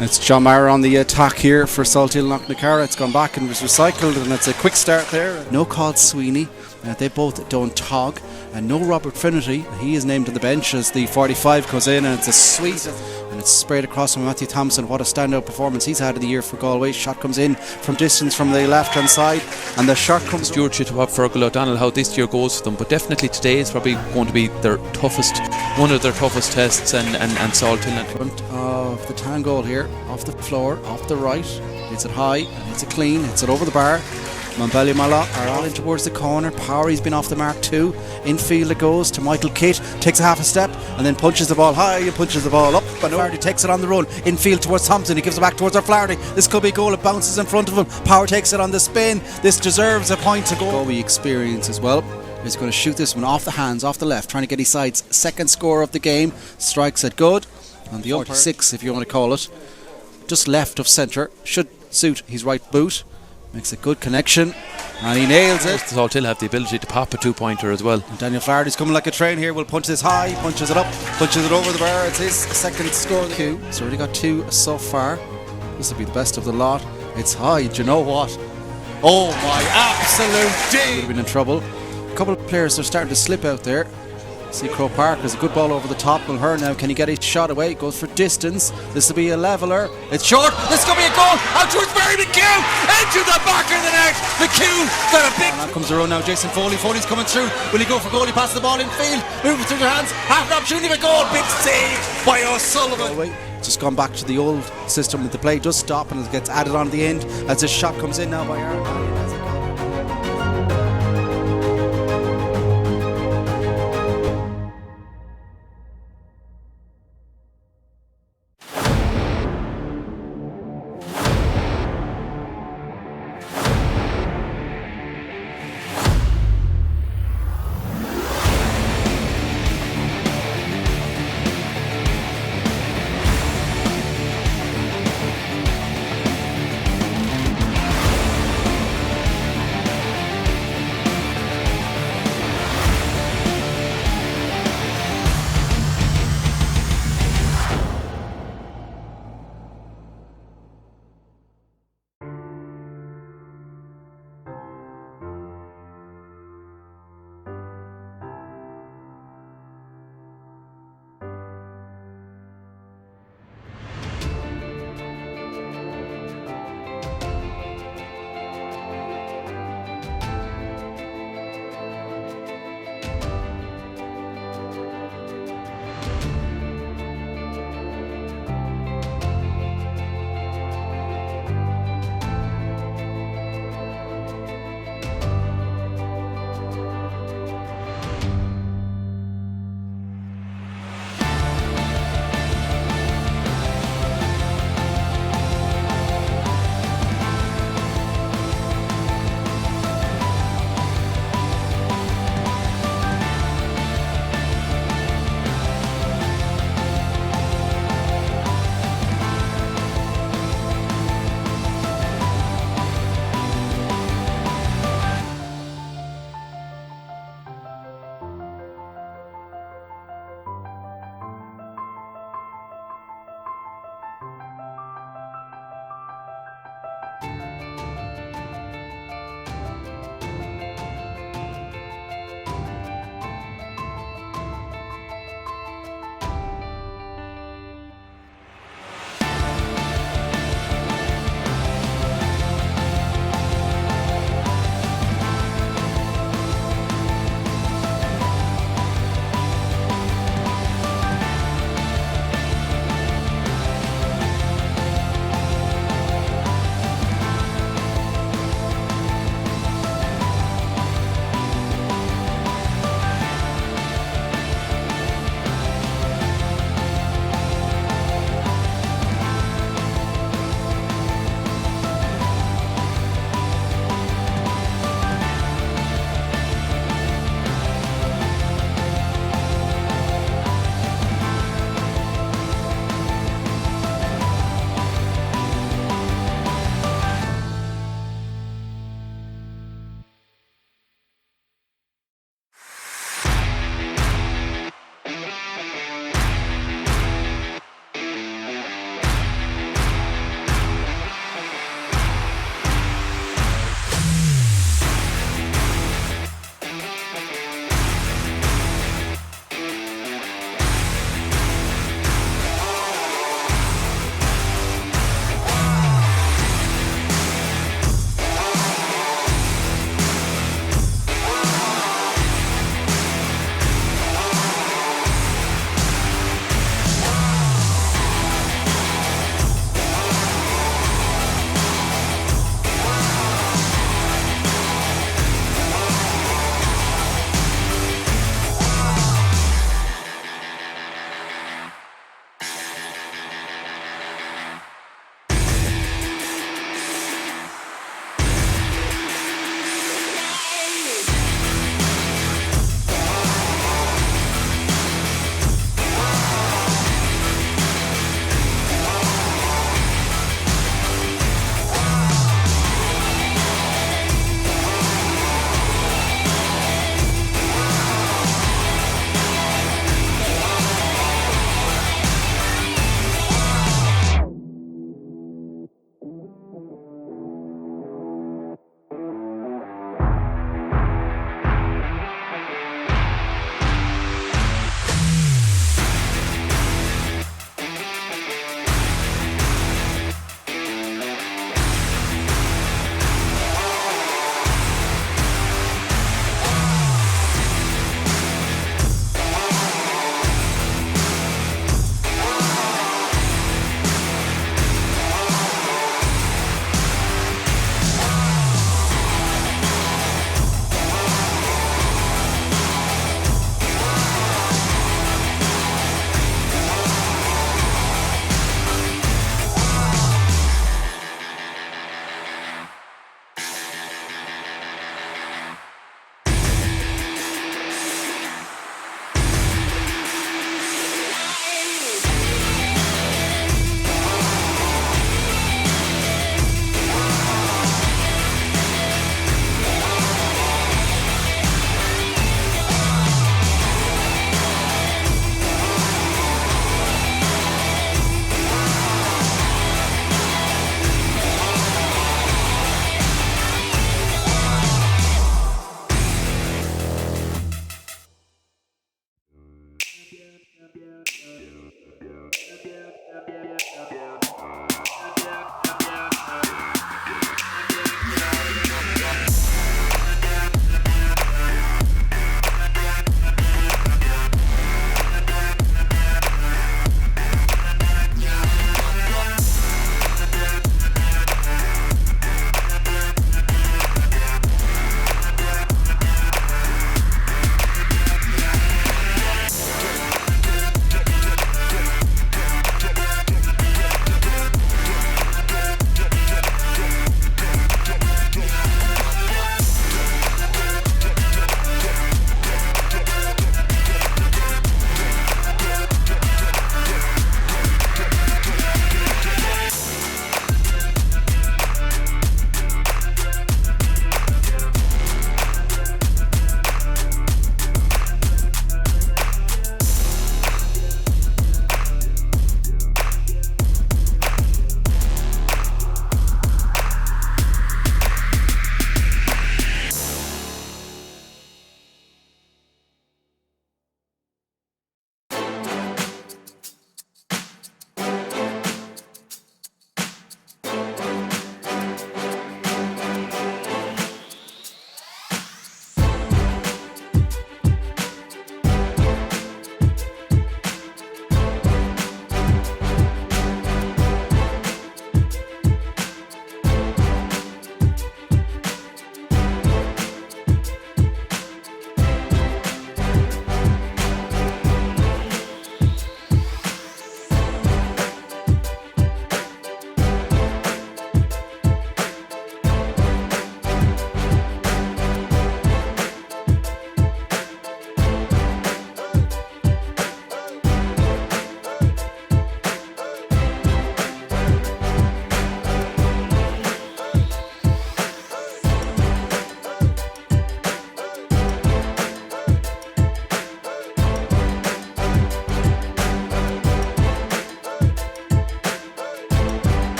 Speaker 1: It's John Maher on the attack here for Salthill Knocknacarra. It's gone back and was recycled, and it's a quick start there. No Cathal Sweeney. They both don't tog. And no Robert Finnerty. He is named on the bench as the 45 goes in, and it's a sweet, and it's sprayed across from Matthew Thompson. What a standout performance he's had of the year for Galway. Shot comes in from distance from the left hand side, and the shot comes.
Speaker 2: Stewardship of Fergal O'Donnell, how this year goes for them, but definitely today is probably going to be one of their toughest tests, and Salthill.
Speaker 1: In front of the tan goal here, off the floor, off the right. Hits it high, and hits it clean, hits it over the bar. Mountbellew Moylough are all in towards the corner. Powery's been off the mark too. Infield it goes to Michael Kitt, takes a half a step and then punches the ball high and punches the ball up. But Flaherty takes it on the run. Infield towards Thompson. He gives it back towards Flaherty. This could be a goal. It bounces in front of him. Power takes it on the spin. This deserves a point to go. Galway experience as well. He's going to shoot this one off the hands, off the left, trying to get his side's second score of the game. Strikes it good. And the 46, if you want to call it, just left of centre. Should suit his right boot. Makes a good connection, and he nails it.
Speaker 2: Salthill have the ability to pop a 2-pointer as well.
Speaker 1: And Daniel Flaherty's coming like a train here. Will punch this high, punches it up, punches it over the bar. It's his second score. So already got 2 so far. This will be the best of the lot. It's high. Do you know what? Oh my absolute D! Would have been in trouble. A couple of players are starting to slip out there. See Crow Park, there's a good ball over the top. Mulher now, can he get his shot away? Goes for distance. This will be a leveller. It's short. This could be a goal. Out towards Barry McHugh. Into the back of the net. McHugh got a big. And out comes the run now. Jason Foley. Foley's coming through. Will he go for goal? He passes the ball in field. Moving through their hands. Half an opportunity for goal. Big save by O'Sullivan. Just gone back to the old system with the play. Does stop and it gets added on the end as this shot comes in now by Aaron.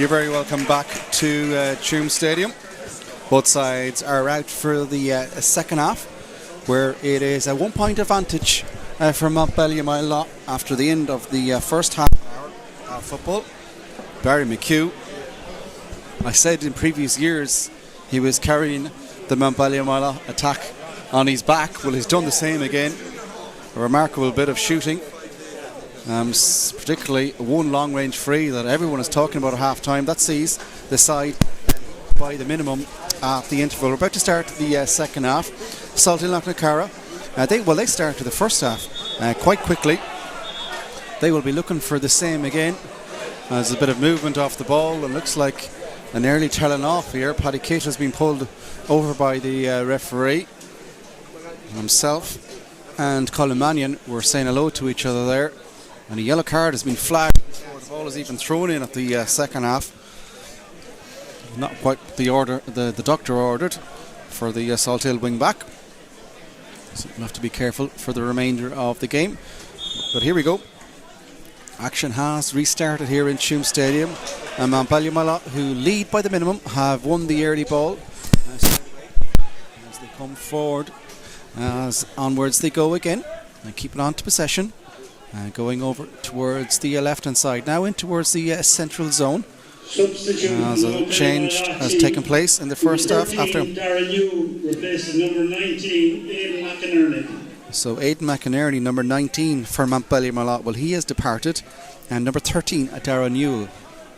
Speaker 1: You're very welcome back to Tuam Stadium. Both sides are out for the second half, where it is a 1 point advantage for Mountbellew Moylough after the end of the first half hour of football. Barry McHugh, I said in previous years he was carrying the Mountbellew Moylough attack on his back. Well, he's done the same again. A remarkable bit of shooting. Particularly one long range free that everyone is talking about at half time. That sees the side by the minimum at the interval. We're about to start the second half. Salthill Knocknacarra, they started the first half quite quickly. They will be looking for the same again. There's a bit of movement off the ball and looks like an early telling off here. Paddy Kitt has been pulled over by the referee. Himself and Colin Mannion were saying hello to each other there. And a yellow card has been flagged before the ball is even thrown in at the second half. Not quite the order the doctor ordered for the Salthill wing back. So we'll have to be careful for the remainder of the game. But here we go. Action has restarted here in Tuam Stadium. And Mountbellew Moylough, who lead by the minimum, have won the early ball. As they come forward, as onwards they go again. And keep it on to possession. Going over towards the left-hand side, now in towards the central zone. As a change has taken place in the first half after. So Aidan McInerney, number 19 for Mountbellew Moylough. Well, he has departed, and number 13, Darragh Newell.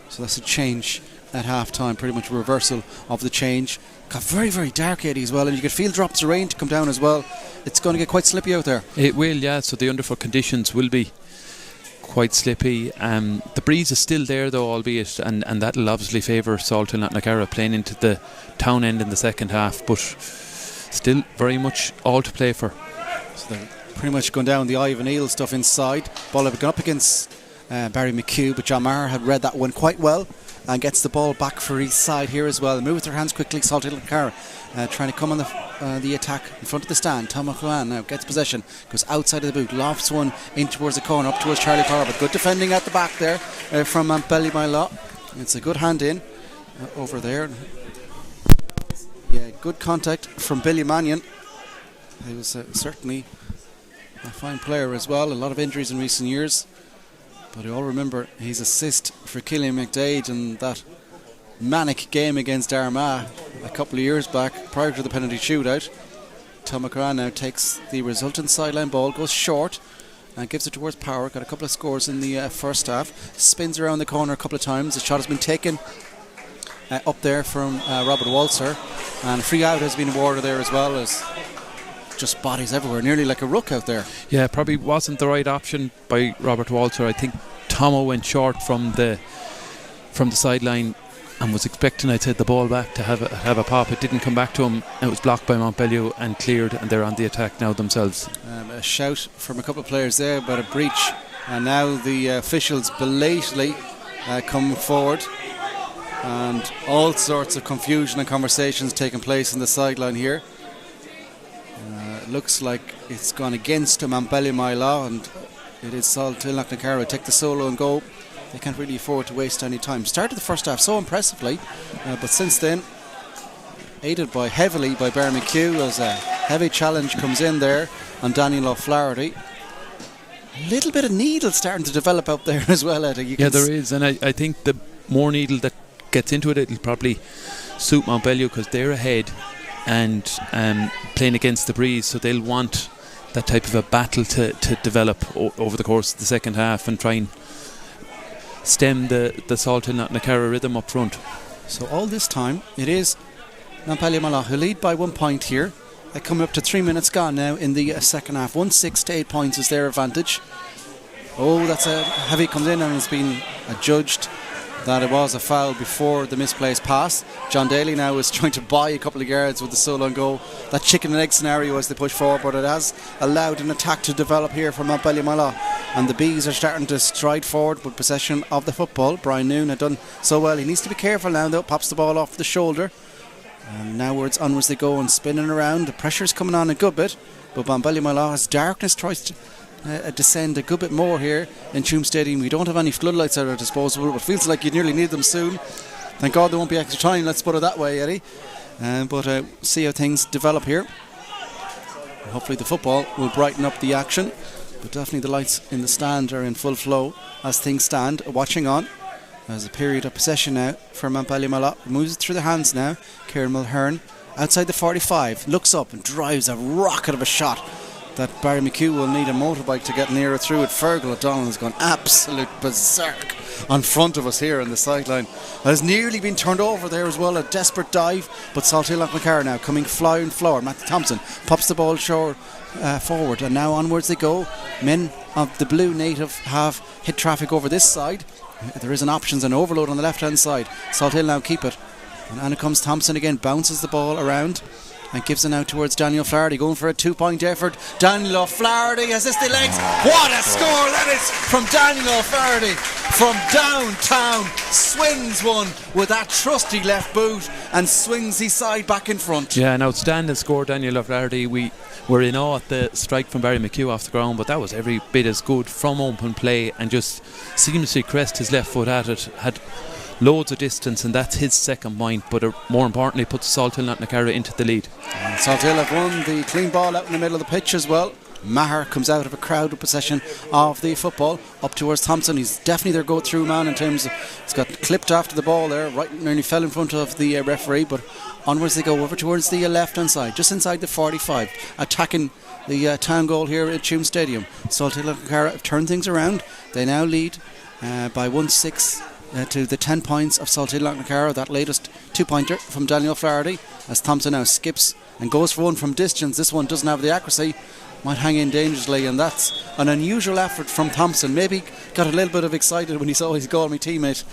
Speaker 1: So that's a change at half-time, pretty much a reversal of the change. Got very, very dark, Eddie, as well, and you could feel drops of rain to come down as well. It's going to get quite slippy out there.
Speaker 2: It will, yeah, so the underfoot conditions will be quite slippy. The breeze is still there though, albeit, and that'll obviously favour Salthill Knocknacarra playing into the town end in the second half, but still very much all to play for.
Speaker 1: So they're pretty much going down the Ivan Eel stuff inside. Ball had gone up against Barry McHugh, but John Maher had read that one quite well and gets the ball back for his side here as well. Move with their hands quickly. Salthill Knocknacarra trying to come on the attack in front of the stand. Tom McLuhan now gets possession, goes outside of the boot, lofts one in towards the corner, up towards Charlie Power, but good defending at the back there from Mountbellew Moylough. It's a good hand in over there. Yeah, good contact from Billy Mannion. He was certainly a fine player as well. A lot of injuries in recent years, but you all remember his assist for Killian McDade in that manic game against Armagh a couple of years back prior to the penalty shootout. Tom McGrath now takes the resultant sideline ball, goes short and gives it towards Power. Got a couple of scores in the first half. Spins around the corner a couple of times. The shot has been taken up there from Robert Walser, and a free out has been awarded there as well, as just bodies everywhere, nearly like a ruck out there. Yeah,
Speaker 2: probably wasn't the right option by Robert Walser. I think Tomo went short from the sideline and was expecting, I'd say, the ball back to have a pop. It didn't come back to him. It was blocked by Mountbellew and cleared, and they're on the attack now themselves.
Speaker 1: A shout from a couple of players there about a breach, and now the officials belatedly come forward, and all sorts of confusion and conversations taking place in the sideline here. It looks like it's gone against Mountbellew Moylough, and it is Salthill Knocknacarra take the solo and go. They can't really afford to waste any time. Started the first half so impressively, but since then, aided heavily by Barry McHugh, as a heavy challenge comes in there on Daniel O'Flaherty. A little bit of needle starting to develop out there as well, Eddie.
Speaker 2: Yeah, there is, and I think the more needle that gets into it, it'll probably suit Mountbellew, because they're ahead and playing against the breeze, so they'll want that type of a battle to develop over the course of the second half and try and stem the Salthill Knocknacarra rhythm up front.
Speaker 1: So all this time it is Mountbellew Moylough who lead by 1 point here. They're coming up to 3 minutes gone now in the second half. 1-6 to 8 points is their advantage. Oh, that's a heavy comes in, and it's been adjudged that it was a foul before the misplaced pass. John Daly now is trying to buy a couple of yards with the solo and go. That chicken and egg scenario as they push forward, but it has allowed an attack to develop here for Mountbellew Moylough, and the Bees are starting to stride forward with possession of the football. Brian Noon had done so well. He needs to be careful now though. Pops the ball off the shoulder, and nowwards they go and spinning around. The pressure's coming on a good bit, but Mountbellew Moylough, as darkness tries to descend a good bit more here in Tuam Stadium. We don't have any floodlights at our disposal, but it feels like you nearly need them soon. Thank God there won't be extra time, let's put it that way, Eddie. But see how things develop here. And hopefully the football will brighten up the action, but definitely the lights in the stand are in full flow as things stand. Watching on. There's a period of possession now for Moylough. Moves it through the hands now. Kieran Mulhern outside the 45, looks up and drives a rocket of a shot that Barry McHugh will need a motorbike to get nearer through it. Fergal O'Donnell has gone absolute berserk on front of us here on the sideline. Has nearly been turned over there as well, a desperate dive, but Salthill Knocknacarra now coming flying forward. Matthew Thompson pops the ball forward, and now onwards they go. Men of the blue native have hit traffic over this side. There is an options and overload on the left hand side. Salthill now keep it, and Anna comes Thompson again, bounces the ball around and gives it now towards Daniel O'Flaherty, going for a 2-point effort. Daniel O'Flaherty has this the legs. What a score that is from Daniel O'Flaherty from downtown. Swings one with that trusty left boot and swings his side back in front.
Speaker 2: Yeah, an outstanding score, Daniel O'Flaherty. We were in awe at the strike from Barry McHugh off the ground, but that was every bit as good from open play and just seamlessly crest his left foot at it. Had loads of distance, and that's his second point, but more importantly puts Salthill Knocknacarra into the lead.
Speaker 1: And Salthill have won the clean ball out in the middle of the pitch as well. Maher comes out of a crowded possession of the football up towards Thompson. He's definitely their go-through man in terms of, he's got clipped after the ball there, right, nearly fell in front of the referee, but onwards they go over towards the left hand side, just inside the 45, attacking the town goal here at Tuam Stadium. Salthill Knocknacarra have turned things around. They now lead by 1-6 to the 10 points of Salthill Knocknacarra. That latest 2-pointer from Daniel O'Flaherty, as Thompson now skips and goes for one from distance. This one doesn't have the accuracy, might hang in dangerously, and that's an unusual effort from Thompson. Maybe got a little bit of excited when he saw his goal, my teammate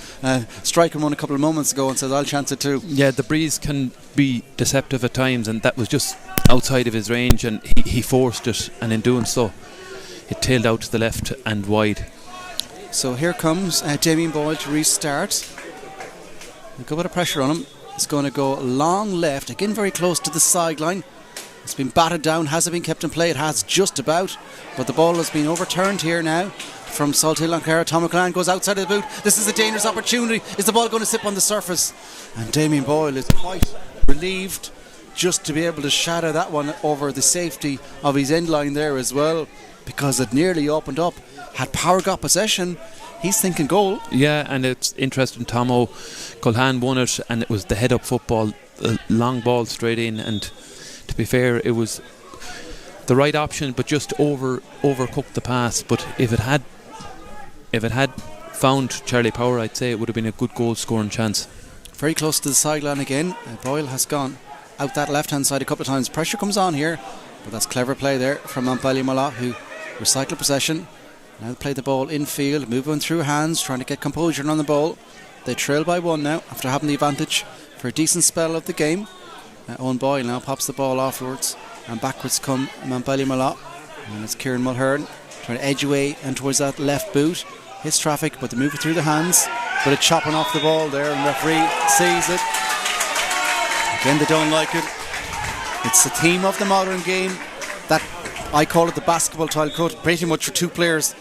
Speaker 1: striking one a couple of moments ago, and says I'll chance it too.
Speaker 2: Yeah, the breeze can be deceptive at times, and that was just outside of his range, and he forced it, and in doing so it tailed out to the left and wide.
Speaker 1: So here comes Damien Boyle to restart. A good bit of pressure on him. It's going to go long left, again very close to the sideline. It's been batted down. Has it been kept in play? It has just about, but the ball has been overturned here now from Salthill Knocknacarra. Tom McLaren goes outside of the boot. This is a dangerous opportunity. Is the ball going to sip on the surface? And Damien Boyle is quite relieved just to be able to shatter that one over the safety of his end line there as well, because it nearly opened up. Had Power got possession, he's thinking goal.
Speaker 2: Yeah, and it's interesting, Tomo Culhan won it, and it was the head up football, a long ball straight in, and to be fair, it was the right option, but just overcooked the pass. But if it had found Charlie Power, I'd say it would have been a good goal scoring chance.
Speaker 1: Very close to the sideline again. Boyle has gone out that left hand side a couple of times. Pressure comes on here, but that's clever play there from Moylough, who recycle possession. Now they play the ball infield, moving through hands, trying to get composure on the ball. They trail by one now after having the advantage for a decent spell of the game. Owen Boyle now pops the ball offwards, and backwards come Moylough, and it's Kieran Mulhern trying to edge away and towards that left boot. Hits traffic, but they move it through the hands, but it's chopping off the ball there, and the referee sees it. Again, they don't like it. It's the theme of the modern game, that I call it the basketball tile cut, pretty much for two players.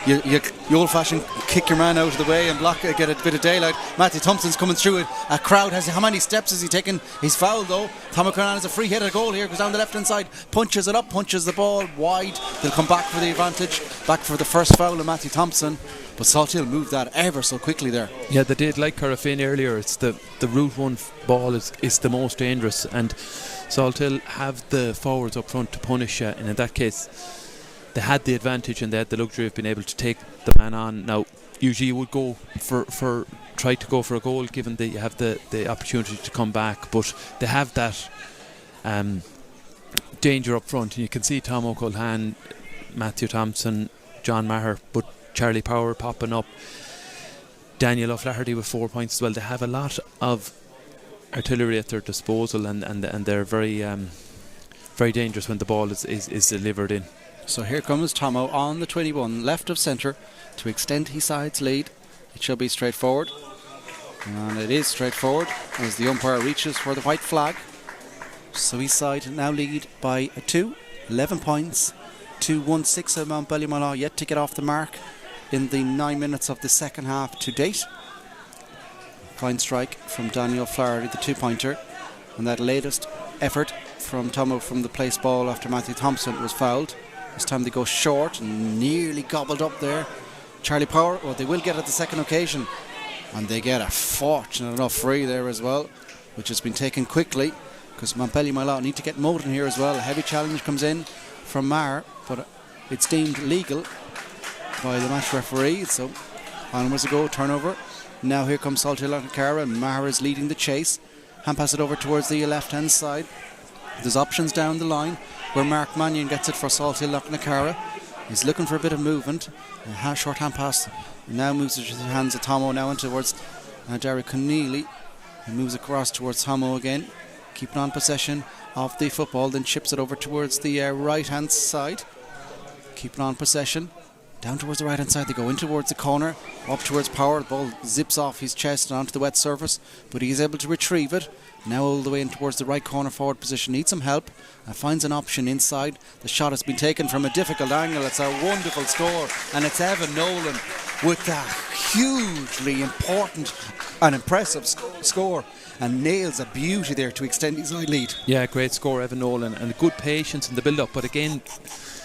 Speaker 1: You old-fashioned kick your man out of the way and block it, get a bit of daylight. Matthew Thompson's coming through it. A crowd has, how many steps has he taken? He's fouled though. Tom McLaren has a free hit, a goal here, goes down the left hand side, punches it up, punches the ball wide. They'll come back for the advantage, back for the first foul of Matthew Thompson. But Salthill moved that ever so quickly there. Yeah,
Speaker 2: they did, like Carafin earlier. It's the route one ball is the most dangerous, and Salthill have the forwards up front to punish you, and in that case they had the advantage and they had the luxury of being able to take the man on. Now usually you would go for try to go for a goal, given that you have the opportunity to come back, but they have that danger up front, and you can see Tom O'Culhan, Matthew Thompson, John Maher, but Charlie Power popping up, Daniel O'Flaherty with 4 points as well. They have a lot of artillery at their disposal, and they're very very dangerous when the ball is delivered in.
Speaker 1: So here comes Tomo on the 21, left of centre, to extend his side's lead. It shall be straightforward, and it is straightforward as the umpire reaches for the white flag. So his side now lead by 2, 11 points to 1-6 of Moylough, yet to get off the mark in the 9 minutes of the second half to date. Fine strike from Daniel Flaherty, the 2-pointer, and that latest effort from Tomo from the place ball after Matthew Thompson was fouled. This time they go short and nearly gobbled up there. Charlie Power, well, they will get it the second occasion, and they get a fortunate enough free there as well, which has been taken quickly, because Moylough need to get Moden here as well. A heavy challenge comes in from Maher, but it's deemed legal by the match referee, so onwards they go, turnover. Now here comes Salthill Knocknacarra, and Maher is leading the chase. Hand pass it over towards the left hand side. There's options down the line where Mark Mannion gets it for Salthill Knocknacarra. He's looking for a bit of movement. A short hand pass. Now moves it to the hands of Tomo, now in towards Derek Conneely. He moves across towards Tomo again, keeping on possession of the football, then chips it over towards the right hand side. Keeping on possession. Down towards the right hand side, they go in towards the corner, up towards Power. The ball zips off his chest and onto the wet surface, but he's able to retrieve it. Now all the way in towards the right corner forward position, needs some help, finds an option inside. The shot has been taken from a difficult angle. It's a wonderful score, and it's Evan Nolan with a hugely important and impressive score, and nails a beauty there to extend his lead.
Speaker 2: Yeah, great score, Evan Nolan, and good patience in the build-up, but again,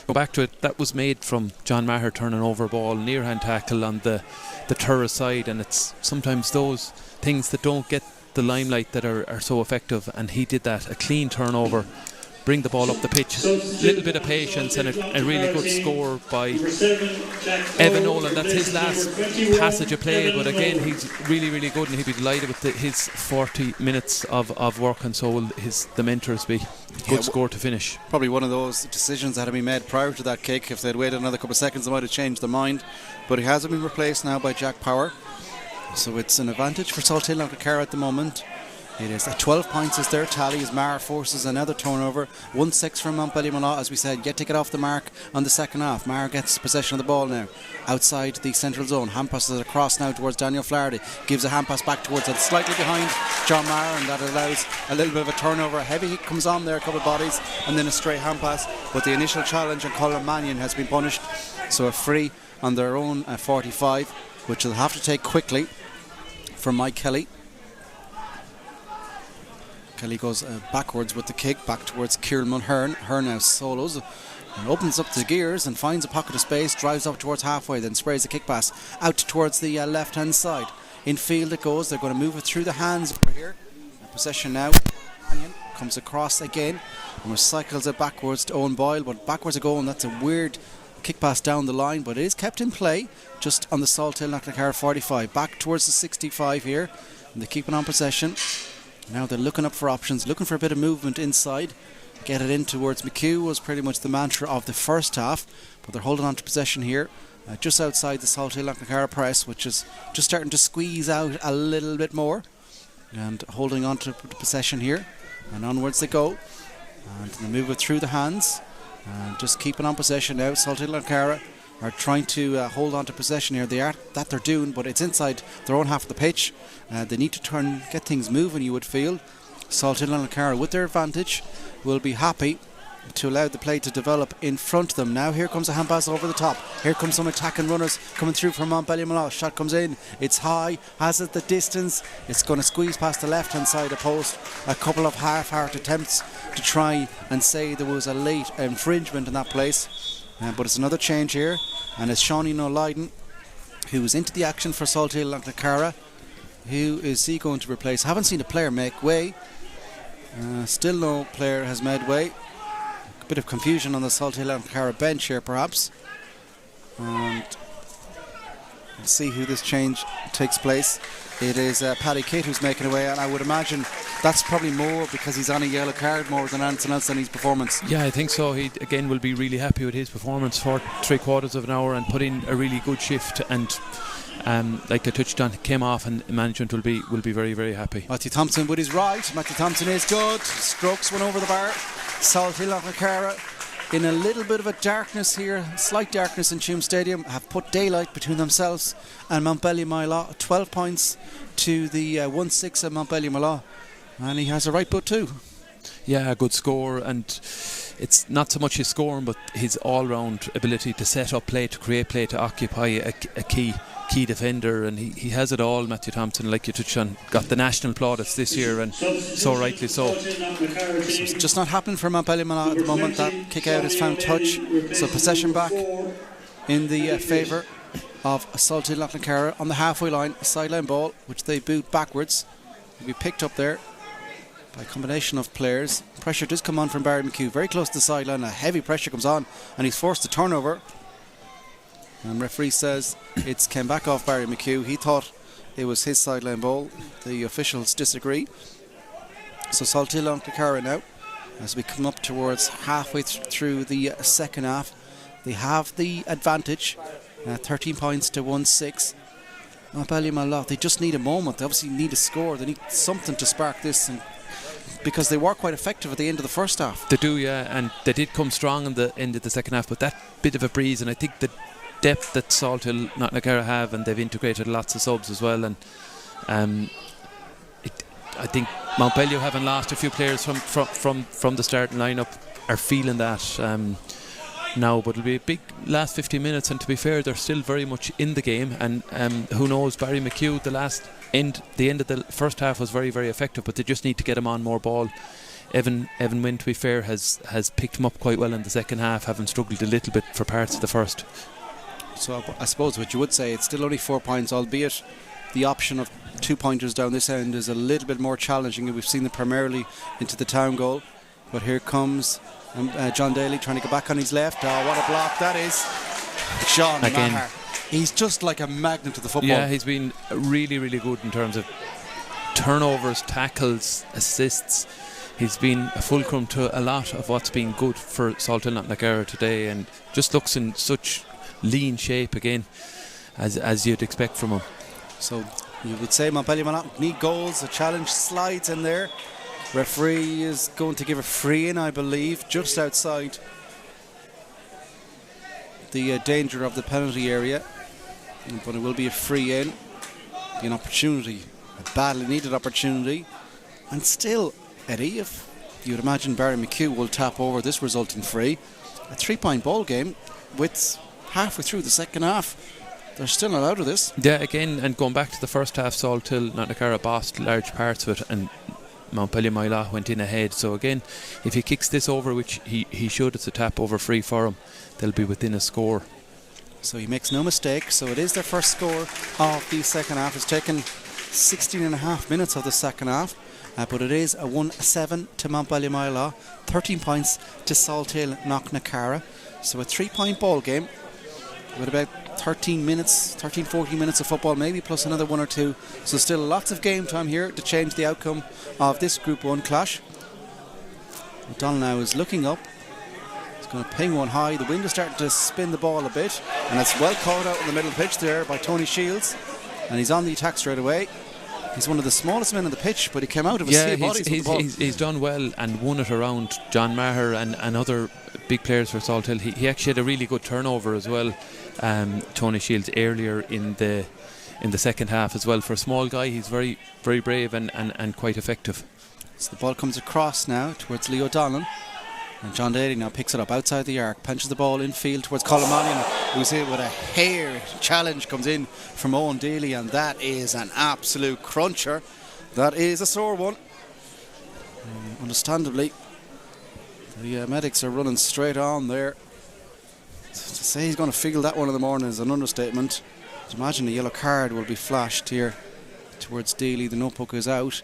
Speaker 2: go back to it, that was made from John Maher turning over a ball, near hand tackle on the Turra side, and it's sometimes those things that don't get the limelight that are so effective, and he did that, a clean turnover, bring the ball up the pitch, a little bit of patience, and a really good score by Evan Nolan. That's his last passage of play, but again he's really, really good, and he'd be delighted with his 40 minutes of work, and so will the mentors be. Good score to finish.
Speaker 1: Probably one of those decisions that had been made prior to that kick. If they'd waited another couple of seconds, they might have changed their mind, but he hasn't been replaced now by Jack Power, so it's an advantage for Salthill Knocknacarra at the moment. It is at 12 points is their tally as Maher forces another turnover. 1-6 from Moylough, as we said, yet to get off the mark on the second half. Maher gets possession of the ball now outside the central zone. Hand passes it across now towards Daniel Flaherty. Gives a hand pass back towards it, slightly behind John Maher, and that allows a little bit of a turnover. A heavy hit comes on there, a couple of bodies, and then a stray hand pass. But the initial challenge on Colin Mannion has been punished, so a free on their own 45, which they'll have to take quickly from Mike Kelly. Kelly goes backwards with the kick, back towards Kieran Mulhern. Hearn now solos and opens up the gears and finds a pocket of space, drives up towards halfway, then sprays a kick pass out towards the left hand side. In field it goes, they're going to move it through the hands over here. Possession now, Mannion comes across again and recycles it backwards to Owen Boyle, but backwards a goal, and that's a weird kick pass down the line, but it is kept in play just on the Salthill Knocknacarra 45, back towards the 65 here, and they're keeping on possession. Now they're looking up for options, looking for a bit of movement inside. Get it in towards McHugh was pretty much the mantra of the first half, but they're holding on to possession here just outside the Salthill Knocknacarra press, which is just starting to squeeze out a little bit more, and holding on to possession here, and onwards they go, and they move it through the hands, and just keeping on possession now. Salthill Knocknacarra are trying to hold on to possession here. They're doing, but it's inside their own half of the pitch. They need to get things moving, you would feel. Salthill Knocknacarra, with their advantage, will be happy to allow the play to develop in front of them. Now here comes a hand pass over the top. Here comes some attacking runners coming through from Moylough. Shot comes in, it's high, has it the distance, it's going to squeeze past the left hand side of post. A couple of half-hearted attempts to try and say there was a late infringement in that place, but it's another change here, and it's Shawnee Noleiden who is into the action for Salthill Knocknacarra. Who is he going to replace? Haven't seen a player make way. Still no player has made way. A bit of confusion on the Salthill Knocknacarra bench here perhaps, and we'll see who this change takes place. It is Paddy Kidd who's making away, and I would imagine that's probably more because he's on a yellow card more than anything else in his performance.
Speaker 2: Yeah, I think so. He again will be really happy with his performance for 3/4 of an hour and put in a really good shift, and like I touched on, came off, and management will be very, very happy.
Speaker 1: Matthew Thompson with his right. Matthew Thompson is good. Strokes one over the bar. Salthill Knocknacarra in a little bit of a darkness here, slight darkness in Tuam Stadium, have put daylight between themselves and Moylough. 12 points to the 1-6 of Moylough, and he has a right boot too.
Speaker 2: Yeah, a good score, and it's not so much his scoring but his all-round ability to set up play, to create play, to occupy a key defender, and he has it all. Matthew Thompson, like you touched on, got the national plaudits this year, and so rightly so.
Speaker 1: It's just not happening for Mountbellew at the moment. That kick out is found touch, so possession back in the favour of Salthill Knocknacarra on the halfway line. A sideline ball which they boot backwards, will be picked up there by a combination of players. Pressure does come on from Barry McHugh, very close to the sideline. A heavy pressure comes on and he's forced to turnover, and referee says it's came back off Barry McHugh. He thought it was his sideline ball. The officials disagree. So Salthill Knocknacarra now, as we come up towards halfway through the second half, they have the advantage, 13 points to 1-6. Moylough, they just need a moment. They obviously need a score. They need something to spark this, and because they were quite effective at the end of the first half.
Speaker 2: They do, yeah, and they did come strong in the end of the second half, but that bit of a breeze, and I think the depth that Salthill Knocknacarra have, and they've integrated lots of subs as well, and I think Mountbellew, having lost a few players from the starting lineup, are feeling that now, but it'll be a big last 15 minutes, and to be fair, they're still very much in the game, and who knows, Barry McHugh, the end of the first half was very, very effective, but they just need to get him on more ball. Evan Wynne, to be fair, has picked him up quite well in the second half, having struggled a little bit for parts of the first.
Speaker 1: So I suppose what you would say, it's still only 4 points, albeit the option of 2 pointers down this end is a little bit more challenging. We've seen them primarily into the town goal, but here comes John Daly trying to get back on his left. Oh, what a block that is. Sean
Speaker 2: again,
Speaker 1: Maher. He's just like a magnet to the football.
Speaker 2: Yeah, he's been really, really good in terms of turnovers, tackles, assists. He's been a fulcrum to a lot of what's been good for Salthill Knocknacarra today, and just looks in such lean shape again, as you'd expect from him.
Speaker 1: So you would say Mountbellew will not need goals. A challenge slides in there. Referee is going to give a free in, I believe, just outside the danger of the penalty area, but it will be a free in. Be an opportunity, a badly needed opportunity, and still, Eddie, if you would imagine Barry McHugh will tap over this resulting free. A 3-point ball game with halfway through the second half. They're still not out of this. Yeah,
Speaker 2: again, and going back to the first half, Salthill Knocknacarra bossed large parts of it, and Moylough went in ahead. So again, if he kicks this over, which he should, it's a tap over free for him, they'll be within a score.
Speaker 1: So he makes no mistake. So it is their first score of the second half. It's taken 16 and a half minutes of the second half, but it is a 1-7 to Moylough, 13 points to Salthill Knocknacarra. So a 3-point ball game with about 14 minutes of football, maybe plus another 1 or 2. So still lots of game time here to change the outcome of this Group 1 clash. O'Donnell now is looking up. He's going to ping one high. The wind is starting to spin the ball a bit, and it's well caught out in the middle pitch there by Tony Shields, and he's on the attack straight away. He's one of the smallest men on the pitch, but he came out of his sea of bodies with the ball.
Speaker 2: He's done well and won it around John Maher and other big players for Salthill. He actually had a really good turnover as well, Tony Shields, earlier in the second half as well. For a small guy, he's very, very brave and quite effective.
Speaker 1: So the ball comes across now towards Lee O'Donnell, and John Daly now picks it up outside the arc, punches the ball infield towards Colin Mannion, who's here with a hair challenge, comes in from Owen Daly, and that is an absolute cruncher. That is a sore one. Understandably, the medics are running straight on there. To say he's going to feel that one in the morning is an understatement. Imagine a yellow card will be flashed here towards Daly. The notebook is out.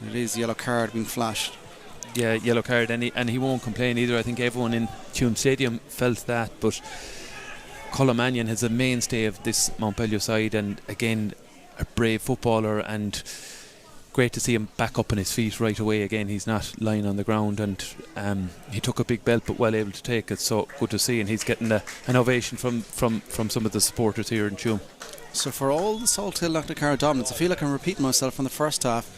Speaker 1: It is the yellow card being flashed.
Speaker 2: Yeah, yellow card, and he won't complain either. I think everyone in Tuam Stadium felt that, but Colin Mannion is a mainstay of this Mountbellew side, and again, a brave footballer, and great to see him back up on his feet right away again. He's not lying on the ground, and he took a big belt but well able to take it, so good to see, and he's getting an ovation from some of the supporters here in Tuam.
Speaker 1: So for all the Salthill Knocknacarra dominance, I feel like I'm repeating myself from the first half.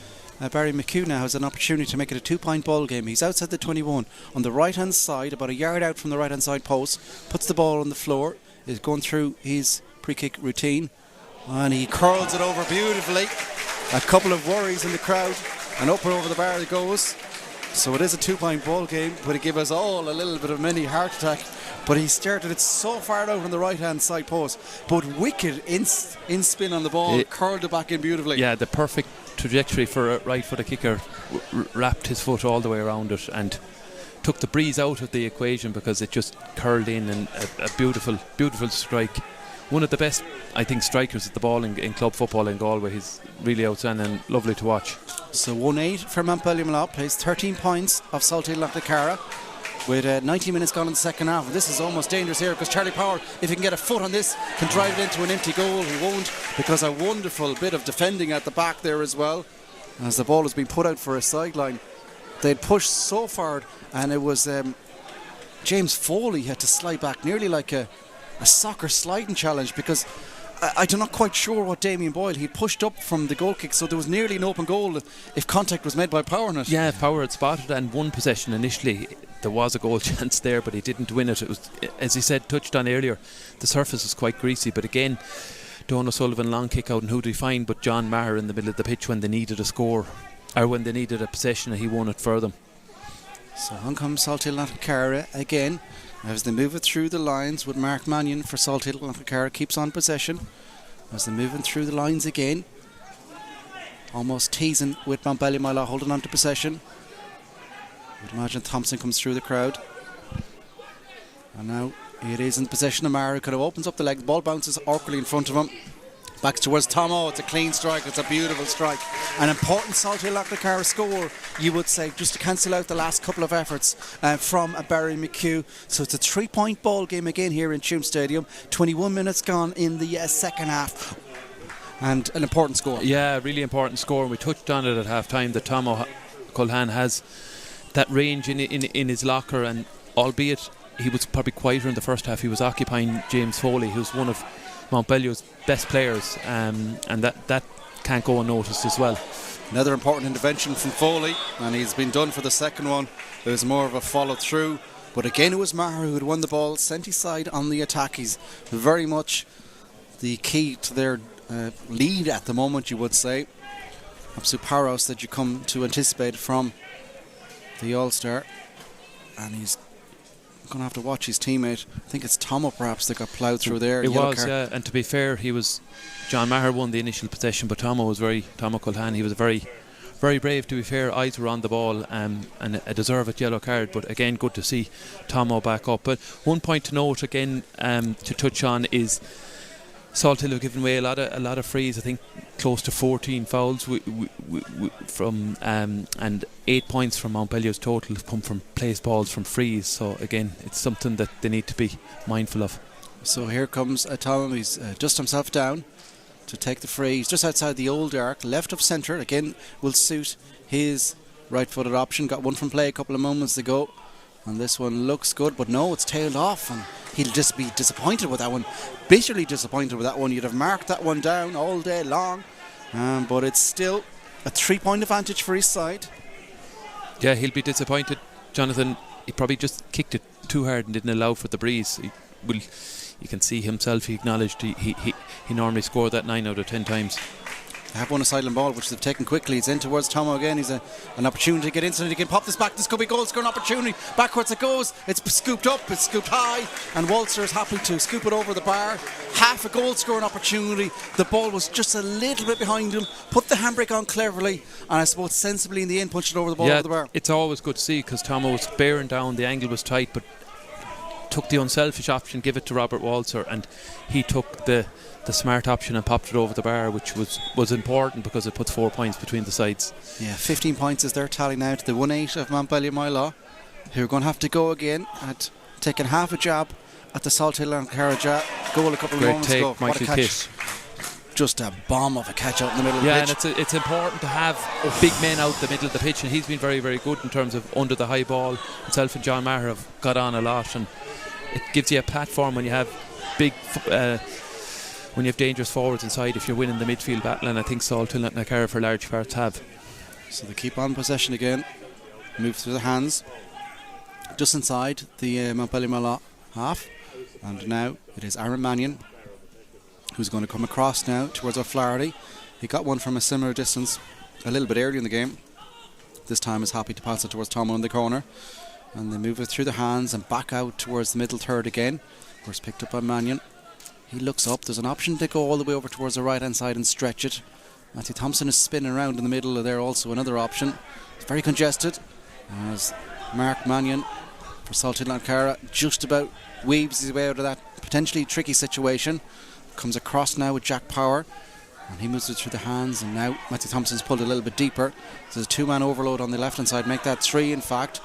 Speaker 1: Barry McHugh now has an opportunity to make it a 2-point ball game. He's outside the 21 on the right hand side, about a yard out from the right hand side post, puts the ball on the floor, is going through his pre-kick routine, and he curls it over beautifully. A couple of worries in the crowd, and up and over the bar it goes. So it is a 2-point ball game, but it gave us all a little bit of mini heart attack. But he started it so far out on the right-hand side post, but wicked in spin on the ball, curled it back in beautifully.
Speaker 2: Yeah, the perfect trajectory for a right footed kicker, wrapped his foot all the way around it and took the breeze out of the equation because it just curled in, and a beautiful, beautiful strike. One of the best, I think, strikers at the ball in club football in Galway. He's really outstanding, lovely to watch.
Speaker 1: So 1-8 for Mountbellew plays 13 points of Salthill Knocknacarra with 90 minutes gone in the second half. And this is almost dangerous here because Charlie Power, if he can get a foot on this, can drive it into an empty goal. He won't, because a wonderful bit of defending at the back there as well. As the ball has been put out for a sideline, they'd pushed so far, and it was James Foley had to slide back nearly like a soccer sliding challenge, because I'm not quite sure what Damien Boyle, he pushed up from the goal kick, so there was nearly an open goal if contact was made by Power on it.
Speaker 2: Yeah, Power had spotted and won possession initially. There was a goal chance there, but he didn't win it. It was, as he said, touched on earlier, the surface was quite greasy, but again, Don O'Sullivan long kick out, and who did he find but John Maher in the middle of the pitch when they needed a score, or when they needed a possession, and he won it for them.
Speaker 1: So on comes Salthill Knocknacarra again as they move it through the lines with Mark Mannion for Salthill Knocknacarra. Keeps on possession as they're moving through the lines again, almost teasing with Moylough holding on to possession. I'd imagine Thompson comes through the crowd, and now it is in possession of Maher, who kind of opens up the leg. The ball bounces awkwardly in front of him, back towards Tomo. It's a clean strike, it's a beautiful strike. An important Salthill Knocknacarra score, you would say, just to cancel out the last couple of efforts from Barry McHugh. So it's a 3-point ball game again here in Tuam Stadium. 21 minutes gone in the second half, and an important score.
Speaker 2: Yeah, really important score, and we touched on it at half time that Tomo Culhan has that range in his locker, and albeit he was probably quieter in the first half, he was occupying James Foley, who's one of Mountbellew's best players, and that can't go unnoticed as well.
Speaker 1: Another important intervention from Foley, and he's been done for the second one. It was more of a follow through, but again it was Maher who had won the ball, sent his side on the attack. He's very much the key to their lead at the moment, you would say. Absolute powerhouse that you come to anticipate from the All-Star, and he's going to have to watch his teammate. I think it's Tomo perhaps that got ploughed through there.
Speaker 2: It was, yeah, and to be fair, John Maher won the initial possession, but Tomo Culhan, he was very, very brave, to be fair. Eyes were on the ball, and a deserved yellow card, but again, good to see Tomo back up. But one point to note again, to touch on, is Salthill have given away a lot of frees. I think close to 14 fouls from and 8 points from Mountbellew's total have come from placed balls from frees. So again, it's something that they need to be mindful of.
Speaker 1: So here comes Tom. He's just himself down to take the free. He's just outside the old arc, left of centre. Again, will suit his right-footed option. Got one from play a couple of moments ago, and this one looks good, but no, it's tailed off, and he'll just be disappointed with that one, bitterly disappointed with that one. You'd have marked that one down all day long, but it's still a 3-point advantage for his side.
Speaker 2: Yeah, he'll be disappointed, Jonathan. He probably just kicked it too hard and didn't allow for the breeze. You can see himself, he acknowledged he normally scored that 9 out of 10 times.
Speaker 1: They have won a silent ball, which they've taken quickly. It's in towards Tomo again. He's an opportunity to get in, so he can pop this back. This could be goal scoring opportunity. Backwards it goes. It's scooped up, it's scooped high, and Walter is happy to scoop it over the bar. Half a goal scoring opportunity. The ball was just a little bit behind him. Put the handbrake on cleverly, and I suppose sensibly in the end punched it over the ball over the bar.
Speaker 2: It's always good to see, because Tomo was bearing down. The angle was tight, but took the unselfish option, give it to Robert Walter, and he took the smart option and popped it over the bar, which was important because it puts 4 points between the sides. Yeah,
Speaker 1: 15 points is their tally now to the 1-8 of Mountbellew Moylough, who are going to have to go again at taking half a jab at the Salthill Knocknacarra goal a couple of moments ago.
Speaker 2: What a catch.
Speaker 1: Just a bomb of a catch out in the middle of the pitch.
Speaker 2: And it's important to have big men out the middle of the pitch, and he's been very, very good in terms of under the high ball. Himself and John Maher have got on a lot, and it gives you a platform when you have big when you have dangerous forwards inside if you're winning the midfield battle, and I think Salthill Knocknacarra for large parts have.
Speaker 1: So they keep on possession again, move through the hands just inside the Mountbellew Moylough half, and now it is Aaron Mannion who's going to come across now towards O'Flaherty. He got one from a similar distance a little bit early in the game. this time is happy to pass it towards Tomo in the corner. And they move it through the hands and back out towards the middle third again. Of course, picked up by Mannion. He looks up. There's an option to go all the way over towards the right hand side and stretch it. Matthew Thompson is spinning around in the middle there, also another option. It's very congested as Mark Mannion for Salthill Knocknacarra just about weaves his way out of that potentially tricky situation. Comes across now with Jack Power, and he moves it through the hands, and now Matthew Thompson's pulled a little bit deeper. There's a two-man overload on the left hand side, make that three in fact.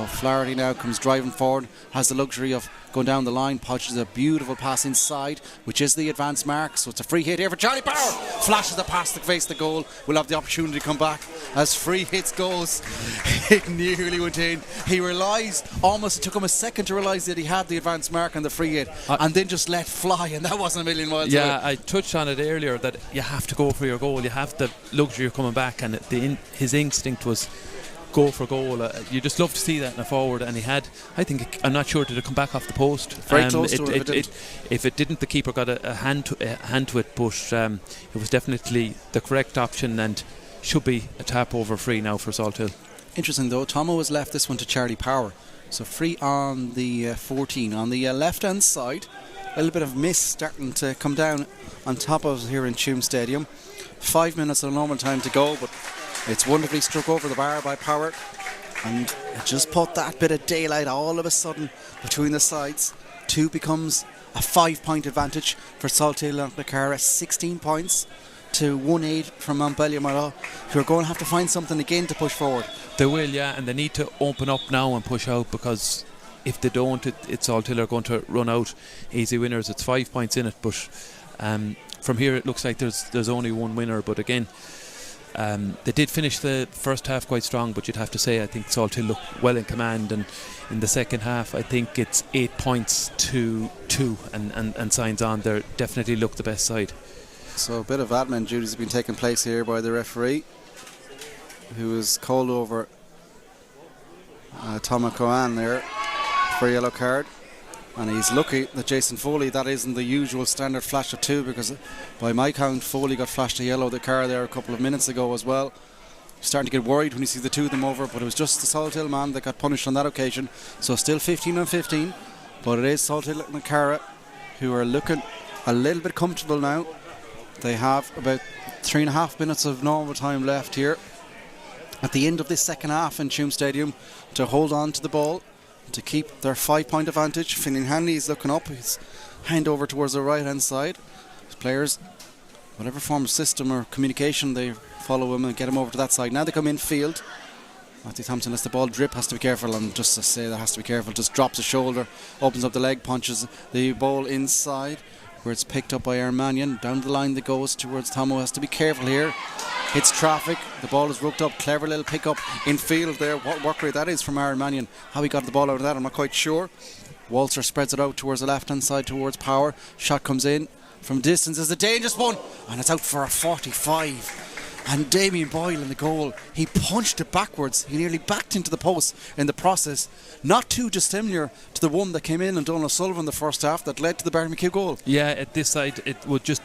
Speaker 1: Flaherty now comes driving forward, has the luxury of going down the line, punches a beautiful pass inside, which is the advanced mark, so it's a free hit here for Charlie Power. Flashes the pass to face the goal. We'll have the opportunity to come back as free hits goes. It nearly went in. He realised, almost it took him a second to realise that he had the advanced mark on the free hit, and then just let fly, and that wasn't a million miles away.
Speaker 2: Yeah, I touched on it earlier that you have to go for your goal. You have the luxury of coming back, and his instinct was go for goal. You just love to see that in a forward, and he had, I think, I'm not sure, did it come back off the post?
Speaker 1: Very close to it.
Speaker 2: If it didn't, the keeper got a hand to it, but it was definitely the correct option and should be a tap over free now for Salthill.
Speaker 1: Interesting though, Tomo has left this one to Charlie Power, so free on the 14 on the left hand side. A little bit of mist starting to come down on top of us here in Tuam Stadium. 5 minutes of normal time to go, but it's wonderfully struck over the bar by Power, and it just put that bit of daylight all of a sudden between the sides. 2 becomes a 5-point advantage for Salthill Knocknacarra, 16 points to 1-8 from Mountbellew, Moylough, who are going to have to find something again to push forward.
Speaker 2: They will, yeah, and they need to open up now and push out, because if they don't, it's Salthill are going to run out easy winners. It's 5 points in it, but from here it looks like there's only one winner. But again, they did finish the first half quite strong, but you'd have to say I think Salthill look well in command, and in the second half I think it's 8 points to 2 and signs on. They definitely look the best side.
Speaker 1: So a bit of admin duties have been taking place here by the referee, who is called over Thomas Cohan there for a yellow card, and he's lucky that Jason Foley, that isn't the usual standard flash of 2, because by my count Foley got flashed a yellow the card there a couple of minutes ago as well. Starting to get worried when you see the two of them over, but it was just the Salthill man that got punished on that occasion. So still 15-15, but it is Salthill Knocknacarra who are looking a little bit comfortable now. They have about 3.5 minutes of normal time left here at the end of this second half in Tuam Stadium to hold on to the ball, to keep their 5-point advantage. Finlay Hanley is looking up, his hand over towards the right hand side. His players, whatever form of system or communication, they follow him and get him over to that side. Now they come in field. Matthew Thompson lets the ball drip, has to be careful, and just to say that has to be careful, just drops his shoulder, opens up the leg, punches the ball inside, where it's picked up by Aaron Mannion. Down the line that goes towards Tomo, has to be careful here. Hits traffic, the ball is rooked up, clever little pick up in field there. What work rate that is from Aaron Mannion. How he got the ball out of that, I'm not quite sure. Walter spreads it out towards the left hand side towards Power. Shot comes in from distance, is a dangerous one, and it's out for a 45. And Damien Boyle in the goal, he punched it backwards. He nearly backed into the post in the process. Not too dissimilar to the one that came in and Donald Sullivan in the first half that led to the Barry McHugh goal.
Speaker 2: Yeah, at this side it would just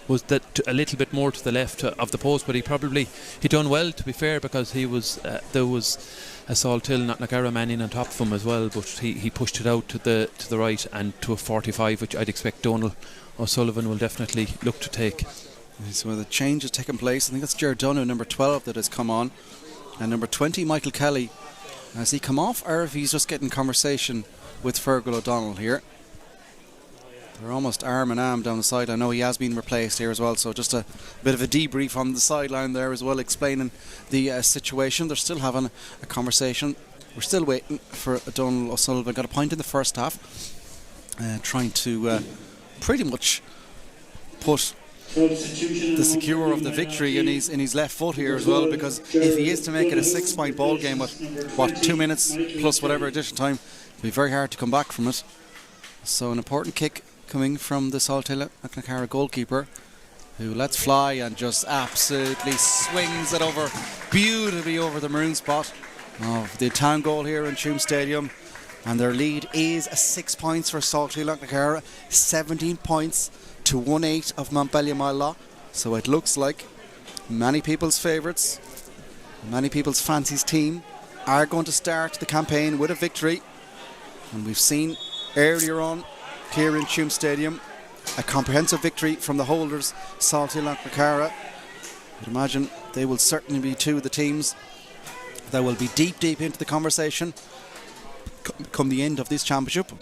Speaker 2: was that a little bit more to the left of the post, but he done well, to be fair, because he was there was a Salthill Knocknacarra man in on top of him as well, but he pushed it out to the right and to a 45, which I'd expect Donald O'Sullivan will definitely look to take.
Speaker 1: So the change has taken place. I think that's Jared Dunn, number 12, that has come on, and number 20 Michael Kelly. Has he come off, or if he's just getting conversation with Fergal O'Donnell here? They're almost arm in arm down the side. I know he has been replaced here as well, so just a bit of a debrief on the sideline there as well, explaining the situation. They're still having a conversation. We're still waiting for Donald O'Sullivan. Got a point in the first half, trying to pretty much put the Secours of the victory in his left foot here as well, because if he is to make it a 6-point ball game with 2 minutes plus whatever additional time, it'll be very hard to come back from it. So an important kick coming from the Salthill Knocknacarra goalkeeper, who lets fly and just absolutely swings it over beautifully over the maroon spot of the town goal here in Tuam Stadium. And their lead is 6 points for Salthill Knocknacarra, 17 points to 1-8 of Mountbellew Moylough. So it looks like many people's favourites Many people's fancies team are going to start the campaign with a victory, and we've seen earlier on here in Tuam Stadium a comprehensive victory from the holders, Salthill Knocknacarra. I'd imagine they will certainly be two of the teams that will be deep into the conversation come the end of this championship.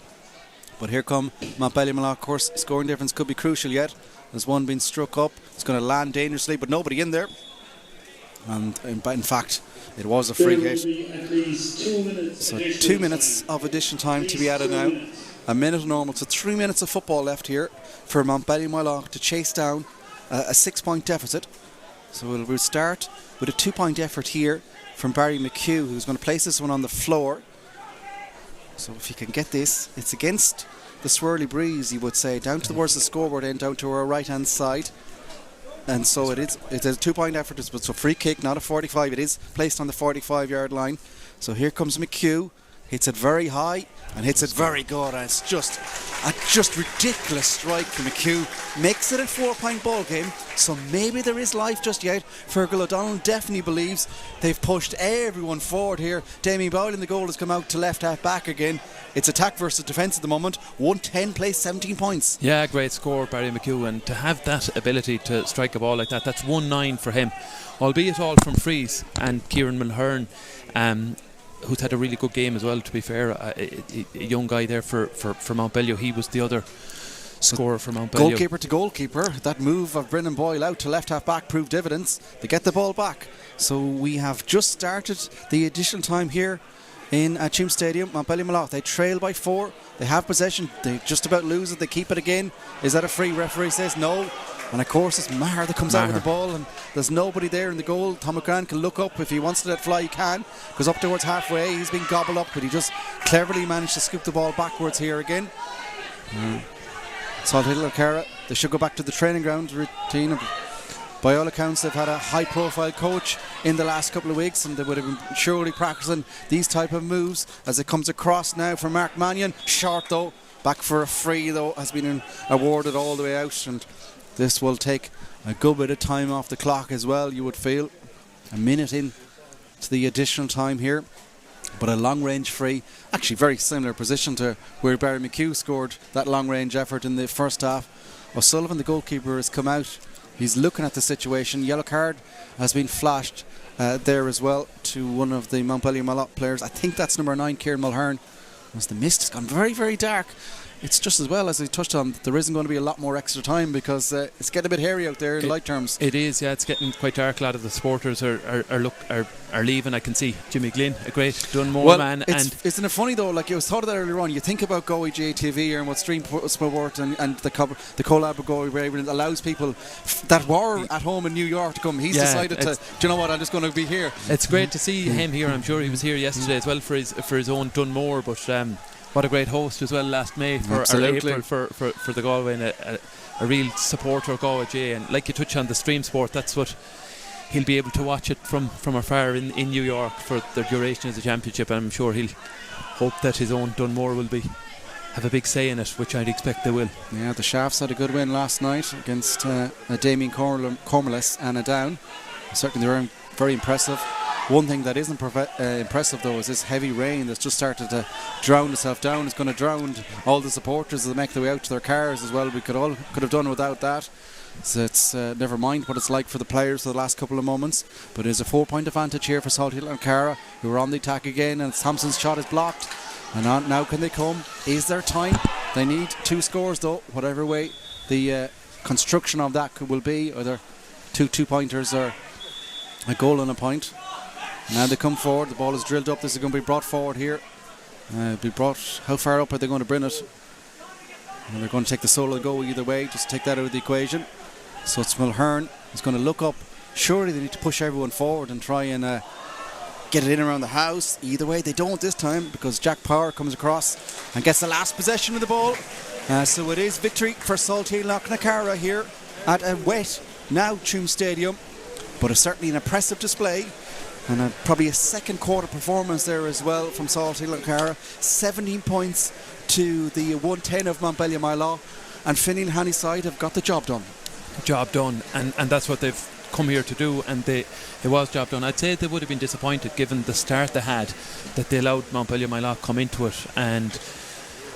Speaker 1: But here come Mountbellew. Of course, scoring difference could be crucial yet. There's one being struck up. It's going to land dangerously, but nobody in there. And in fact, it was a free hit. So 2 minutes of additional time to be added now. A minute normal. So 3 minutes of football left here for Moylough to chase down a 6-point deficit. So we'll start with a 2-point effort here from Barry McHugh, who's going to place this one on the floor. So if he can get this, it's against the swirly breeze, you would say, down towards the scoreboard end, down to our right hand side. And so it's a 2-point effort. It's a free kick, not a 45. It is placed on the 45-yard line. So here comes McHugh. Hits it very high and hits it very good, and it's just a ridiculous strike from McHugh. Makes it a 4-point ball game, so maybe there is life just yet. Fergal O'Donnell definitely believes they've pushed everyone forward here. Damien Boyle in the goal has come out to left half back again. It's attack versus defence at the moment. 110 plays 17 points.
Speaker 2: Yeah, great score, Barry McHugh, and to have that ability to strike a ball like that, that's 1-9 for him, albeit all from frees. And Kieran Mulhern, who's had a really good game as well, to be fair, a young guy there for Mountbellew. He was the other scorer for Mountbellew.
Speaker 1: Goalkeeper to goalkeeper. That move of Brennan Boyle out to left half back proved dividends. They get the ball back. So we have just started the additional time here in Tuam Stadium. Moylough, they trail by 4. They have possession. They just about lose it. They keep it again. Is that a free? Referee says no. And of course it's Maher that comes out with the ball, and there's nobody there in the goal. Tom McGran can look up if he wants to let fly, he can. Goes up towards halfway. He's been gobbled up, but he just cleverly managed to scoop the ball backwards here again. Salthill Knocknacarra, they should go back to the training ground routine. By all accounts, they've had a high-profile coach in the last couple of weeks, and they would have been surely practicing these type of moves as it comes across now for Mark Mannion. Short though, back for a free though, has been awarded all the way out, and this will take a good bit of time off the clock as well, you would feel. A minute in to the additional time here, but a long-range free, actually very similar position to where Barry McHugh scored that long-range effort in the first half. O'Sullivan, the goalkeeper, has come out. He's looking at the situation. Yellow card has been flashed there as well to one of the Montbellew players. I think that's number 9, Kieran Mulhern. As the mist has gone very, very dark. It's just as well, as I touched on, there isn't going to be a lot more extra time because it's getting a bit hairy out there in light terms. It
Speaker 2: is, yeah. It's getting quite dark. A lot of the supporters are leaving. I can see Jimmy Glynn, a great Dunmore man.
Speaker 1: Isn't it funny though? Like you was thought of that earlier on. You think about Galway JTV and what Stream Sport and the collab with Galway Raven allows people that were at home in New York to come. He's decided to. Do you know what? I'm just going to be here.
Speaker 2: It's great to see him here. I'm sure he was here yesterday as well for his own Dunmore, but. What a great host as well last May or April for the Galway, and a real supporter of Galway J. And like you touch on the Stream Sport, that's what he'll be able to watch it from afar in New York for the duration of the championship. And I'm sure he'll hope that his own Dunmore will have a big say in it, which I'd expect they will.
Speaker 1: Yeah, the Shafts had a good win last night against Damien Cormelis and a down. Certainly they were very impressive. One thing that isn't impressive though is this heavy rain that's just started to drown itself down. It's going to drown all the supporters as they make their way out to their cars as well. We could have done without that. So it's never mind what it's like for the players for the last couple of moments. But it is a 4-point advantage here for Salthill Knocknacarra, who are on the attack again, and Thompson's shot is blocked. And now can they come? Is there time? They need 2 scores though, whatever way the construction of that will be, either 2 2-pointers or a goal and a point. Now they come forward, the ball is drilled up. This is going to be brought forward here. How far up are they going to bring it? And they're going to take the solo go either way, just take that out of the equation. So it's Mulhern who's going to look up. Surely they need to push everyone forward and try and get it in around the house. Either way, they don't this time because Jack Power comes across and gets the last possession of the ball. So it is victory for Salthill Knocknacarra here at a wet now Tuam Stadium, but it's certainly an impressive display. And probably a second quarter performance there as well from Salthill Knocknacarra. 17 points to the 110 of Moylough, and Finian Hanny side have got the job done.
Speaker 2: And that's what they've come here to do, and it was job done. I'd say they would have been disappointed given the start they had, that they allowed Mountbellew Moylough come into it and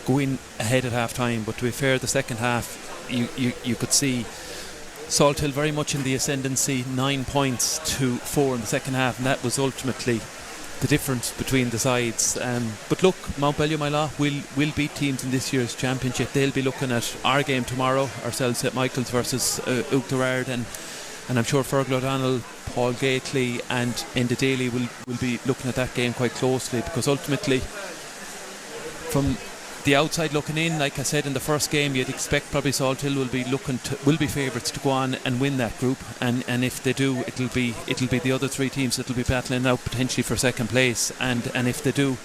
Speaker 2: go in ahead at half time. But to be fair, the second half you could see Salthill very much in the ascendancy, 9 points to 4 in the second half, and that was ultimately the difference between the sides. But look, Mountbellew Moylough will beat teams in this year's championship. They'll be looking at our game tomorrow, ourselves St Michael's versus Uachtarard, and I'm sure Fergal O'Donnell, Paul Gately and Enda Daly will be looking at that game quite closely, because ultimately from the outside looking in, like I said in the first game, you'd expect probably Salthill will be favourites to go on and win that group, and if they do, it'll be the other three teams that'll be battling out potentially for second place, and if they do,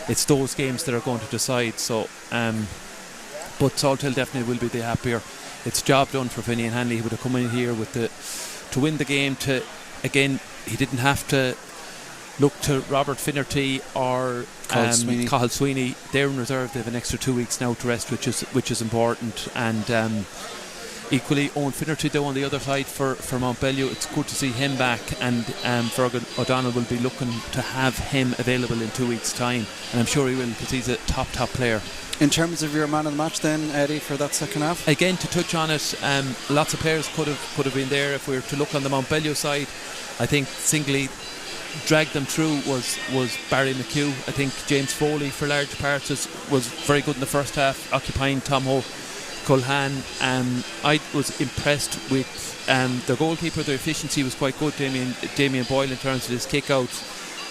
Speaker 2: it's those games that are going to decide. So but Salthill definitely will be the happier. It's job done for Finney and Hanley. He would have come in here to win the game. He didn't have to look to Robert Finnerty or Cathal Sweeney. They're in reserve. They have an extra 2 weeks now to rest, which is important. And equally, Owen Finnerty though on the other side for Mountbellew. It's good to see him back, and Fergal O'Donnell will be looking to have him available in 2 weeks' time, and I'm sure he will, because he's a top player.
Speaker 1: In terms of your man of the match then, Eddie, for that second half?
Speaker 2: Again, to touch on it, lots of players could have been there. If we were to look on the Mountbellew side, I think singly dragged them through was Barry McHugh. I think James Foley for large parts was very good in the first half, occupying Tomho Culhan. I was impressed with the goalkeeper. Their efficiency was quite good, Damien Boyle, in terms of his kick out.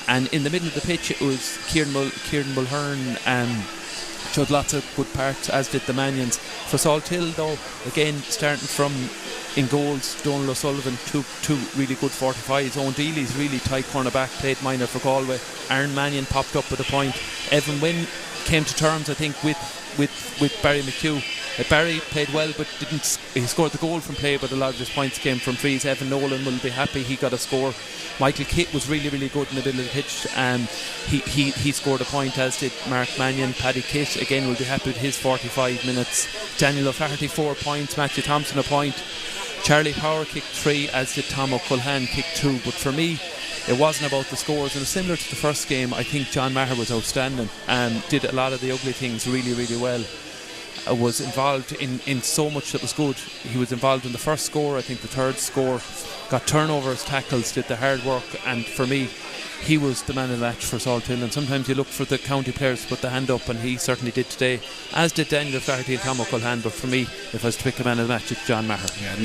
Speaker 2: And in the middle of the pitch, it was Kieran Mulhern showed lots of good parts, as did the Manions. For Salthill though, again, starting from in goals, Donald O'Sullivan, two really good 45s. Owen Dealy's really tight cornerback, played minor for Galway. Aaron Mannion popped up with a point. Evan Wynne came to terms, I think, with Barry McHugh. Barry played well, but he scored the goal from play, but a lot of his points came from frees. Evan Nolan will be happy he got a score. Michael Kitt was really good in the middle of the pitch, and he scored a point, as did Mark Mannion. Paddy Kitt again will be happy with his 45 minutes. Daniel O'Flaherty 4 points, Matthew Thompson a point. Charlie Power kicked 3, as did Tom O'Culhan kicked 2. But for me, it wasn't about the scores, and similar to the first game, I think John Maher was outstanding and did a lot of the ugly things really well. Was involved in so much that was good. He was involved in the first score, I think the third score, got turnovers, tackles, did the hard work, and for me, he was the man of the match for Salthill. And sometimes you look for the county players to put the hand up, and he certainly did today, as did Daniel O'Flaherty and Tom O'Culhan. But for me, if I was to pick a man of the match, it's John Maher.
Speaker 1: Yeah,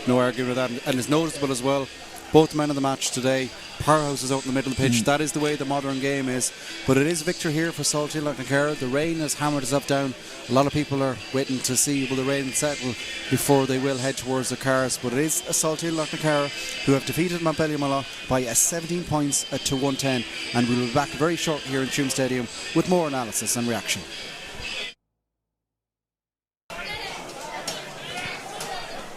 Speaker 1: no arguing with that, and it's noticeable as well. Both men of the match today. Powerhouse is out in the middle of the pitch. That is the way the modern game is. But it is a victory here for Salthill Knocknacarra. The rain has hammered itself down. A lot of people are waiting to see will the rain settle before they will head towards the cars. But it is a Salthill Knocknacarra who have defeated Mountbellew Moylough by 17 points to 110. And we'll be back very shortly here in Tuam Stadium with more analysis and reaction.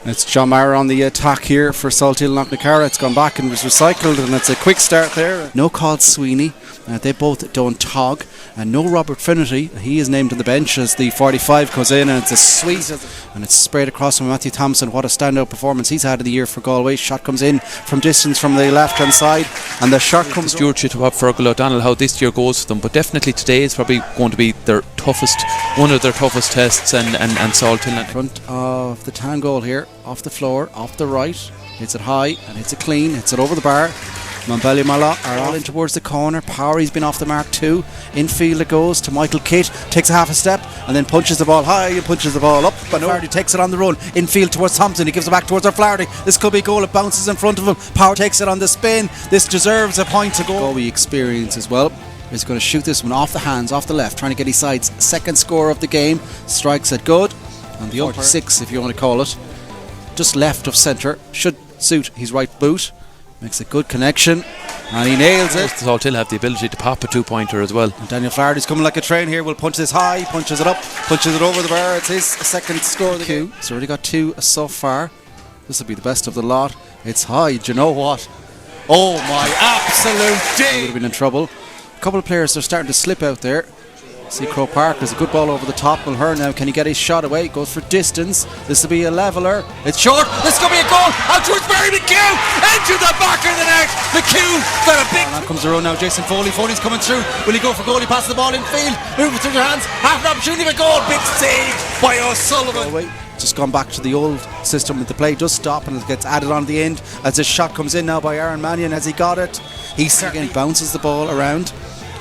Speaker 1: It's John Maher on the attack here for Salthill Knocknacarra. It's gone back and was recycled, and it's a quick start there. No Cathal Sweeney. They both don't tog. And no Robert Finnerty. He is named on the bench as the 45 goes in, and it's a sweet, and it's sprayed across from Matthew Thompson. What a standout performance he's had of the year for Galway. Shot comes in from distance from the left hand side, and the shot comes
Speaker 2: stewardship of Fergal O'Donnell, how this year goes for them. But definitely today is probably going to be one of their toughest tests, and Salthill
Speaker 1: in front of the tan goal here, off the floor, off the right. Hits it high and hits it clean. Hits it over the bar. Mountbellew Moylough are all in towards the corner. Powery's been off the mark too. Infield it goes to Michael Kitt. Takes a half a step and then punches the ball high and punches the ball up. But O'Flaherty takes it on the run. Infield towards Thompson. He gives it back towards O'Flaherty. This could be a goal. It bounces in front of him. Power takes it on the spin. This deserves a point to go. Galway experience as well. He's going to shoot this one off the hands, off the left, trying to get his side's second score of the game. Strikes it good. And the 46, if you want to call it, just left of centre. Should suit his right boot. Makes a good connection and he nails it.
Speaker 2: Salthill have the ability to pop a 2-pointer as well.
Speaker 1: And Daniel Flaherty's coming like a train here. Will punch this high, punches it up, punches it over the bar. It's his second score of the game. He's already got 2 so far. This will be the best of the lot. It's high. Do you know what? Oh my absolute day! Would have been in trouble. A couple of players are starting to slip out there. Secours Park. There's a good ball over the top. Mulher now, can he get his shot away? Goes for distance. This will be a leveler. It's short. This could be a goal. Out towards Barry McHugh. Into the back of the net. McHugh got a big. And now comes the run now. Jason Foley. Foley's coming through. Will he go for goal? He passes the ball in field. Moving through their hands. Half an opportunity for goal. Big save by O'Sullivan. Just gone back to the old system with the play does stop and it gets added on the end as this shot comes in now by Aaron Mannion. As he got it, he again bounces the ball around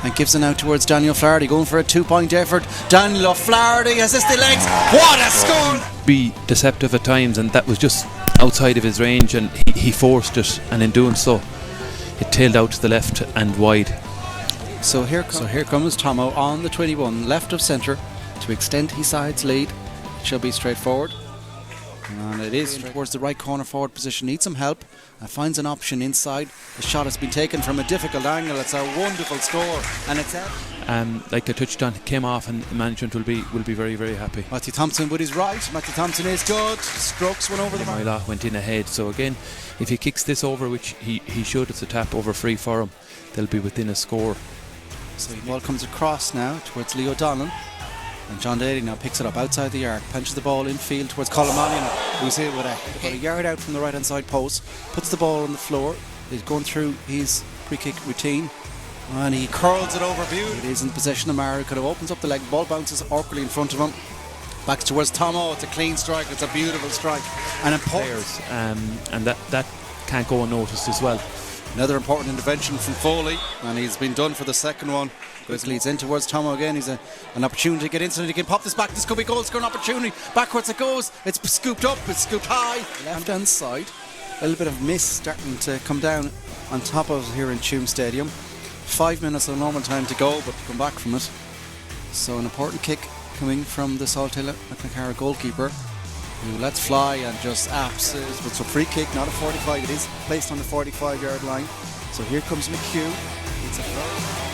Speaker 1: and gives it out towards Daniel Flaherty, going for a 2-point effort. Daniel O'Flaherty has this the legs. What a score!
Speaker 2: Be deceptive at times, and that was just outside of his range, and he forced it, and in doing so it tailed out to the left and wide.
Speaker 1: So here comes Tomo on the 21, left of centre, to extend his side's lead. It shall be straightforward, and it is towards the right corner forward position. Needs some help and finds an option inside. The shot has been taken from a difficult angle. It's a wonderful score, and it's out.
Speaker 2: Like the touchdown came off, and the management will be very, very happy.
Speaker 1: Matthew Thompson with his right. Matthew Thompson is good. Strokes one over the mark.
Speaker 2: Moylough went in ahead. So again, if he kicks this over, which he should, it's a tap over free for him, they'll be within a score.
Speaker 1: So the ball comes across now towards Leo Donlan. And John Daly now picks it up outside the yard, punches the ball in field towards Colin Mannion, who's here with about a yard out from the right hand side post, puts the ball on the floor. He's going through his free kick routine and he curls it over view. It is in possession of Mara, kind of opens up the leg, ball bounces awkwardly in front of him. Back towards Tomo. It's a clean strike, it's a beautiful strike. And important.
Speaker 2: And that can't go unnoticed as well.
Speaker 1: Another important intervention from Foley, and he's been done for the second one. Quickly leads in towards Tomo again. He's an opportunity to get into it. He can pop this back. This could be goal scoring opportunity. Backwards it goes. It's scooped up. It's scooped high. Left hand side. A little bit of mist starting to come down on top of here in Tuam Stadium. 5 minutes of normal time to go, but come back from it. So an important kick coming from the Salthill Knocknacarra goalkeeper, who lets fly and just apps. It's a free kick, not a 45. It is placed on the 45-yard line. So here comes McHugh. It's a throw.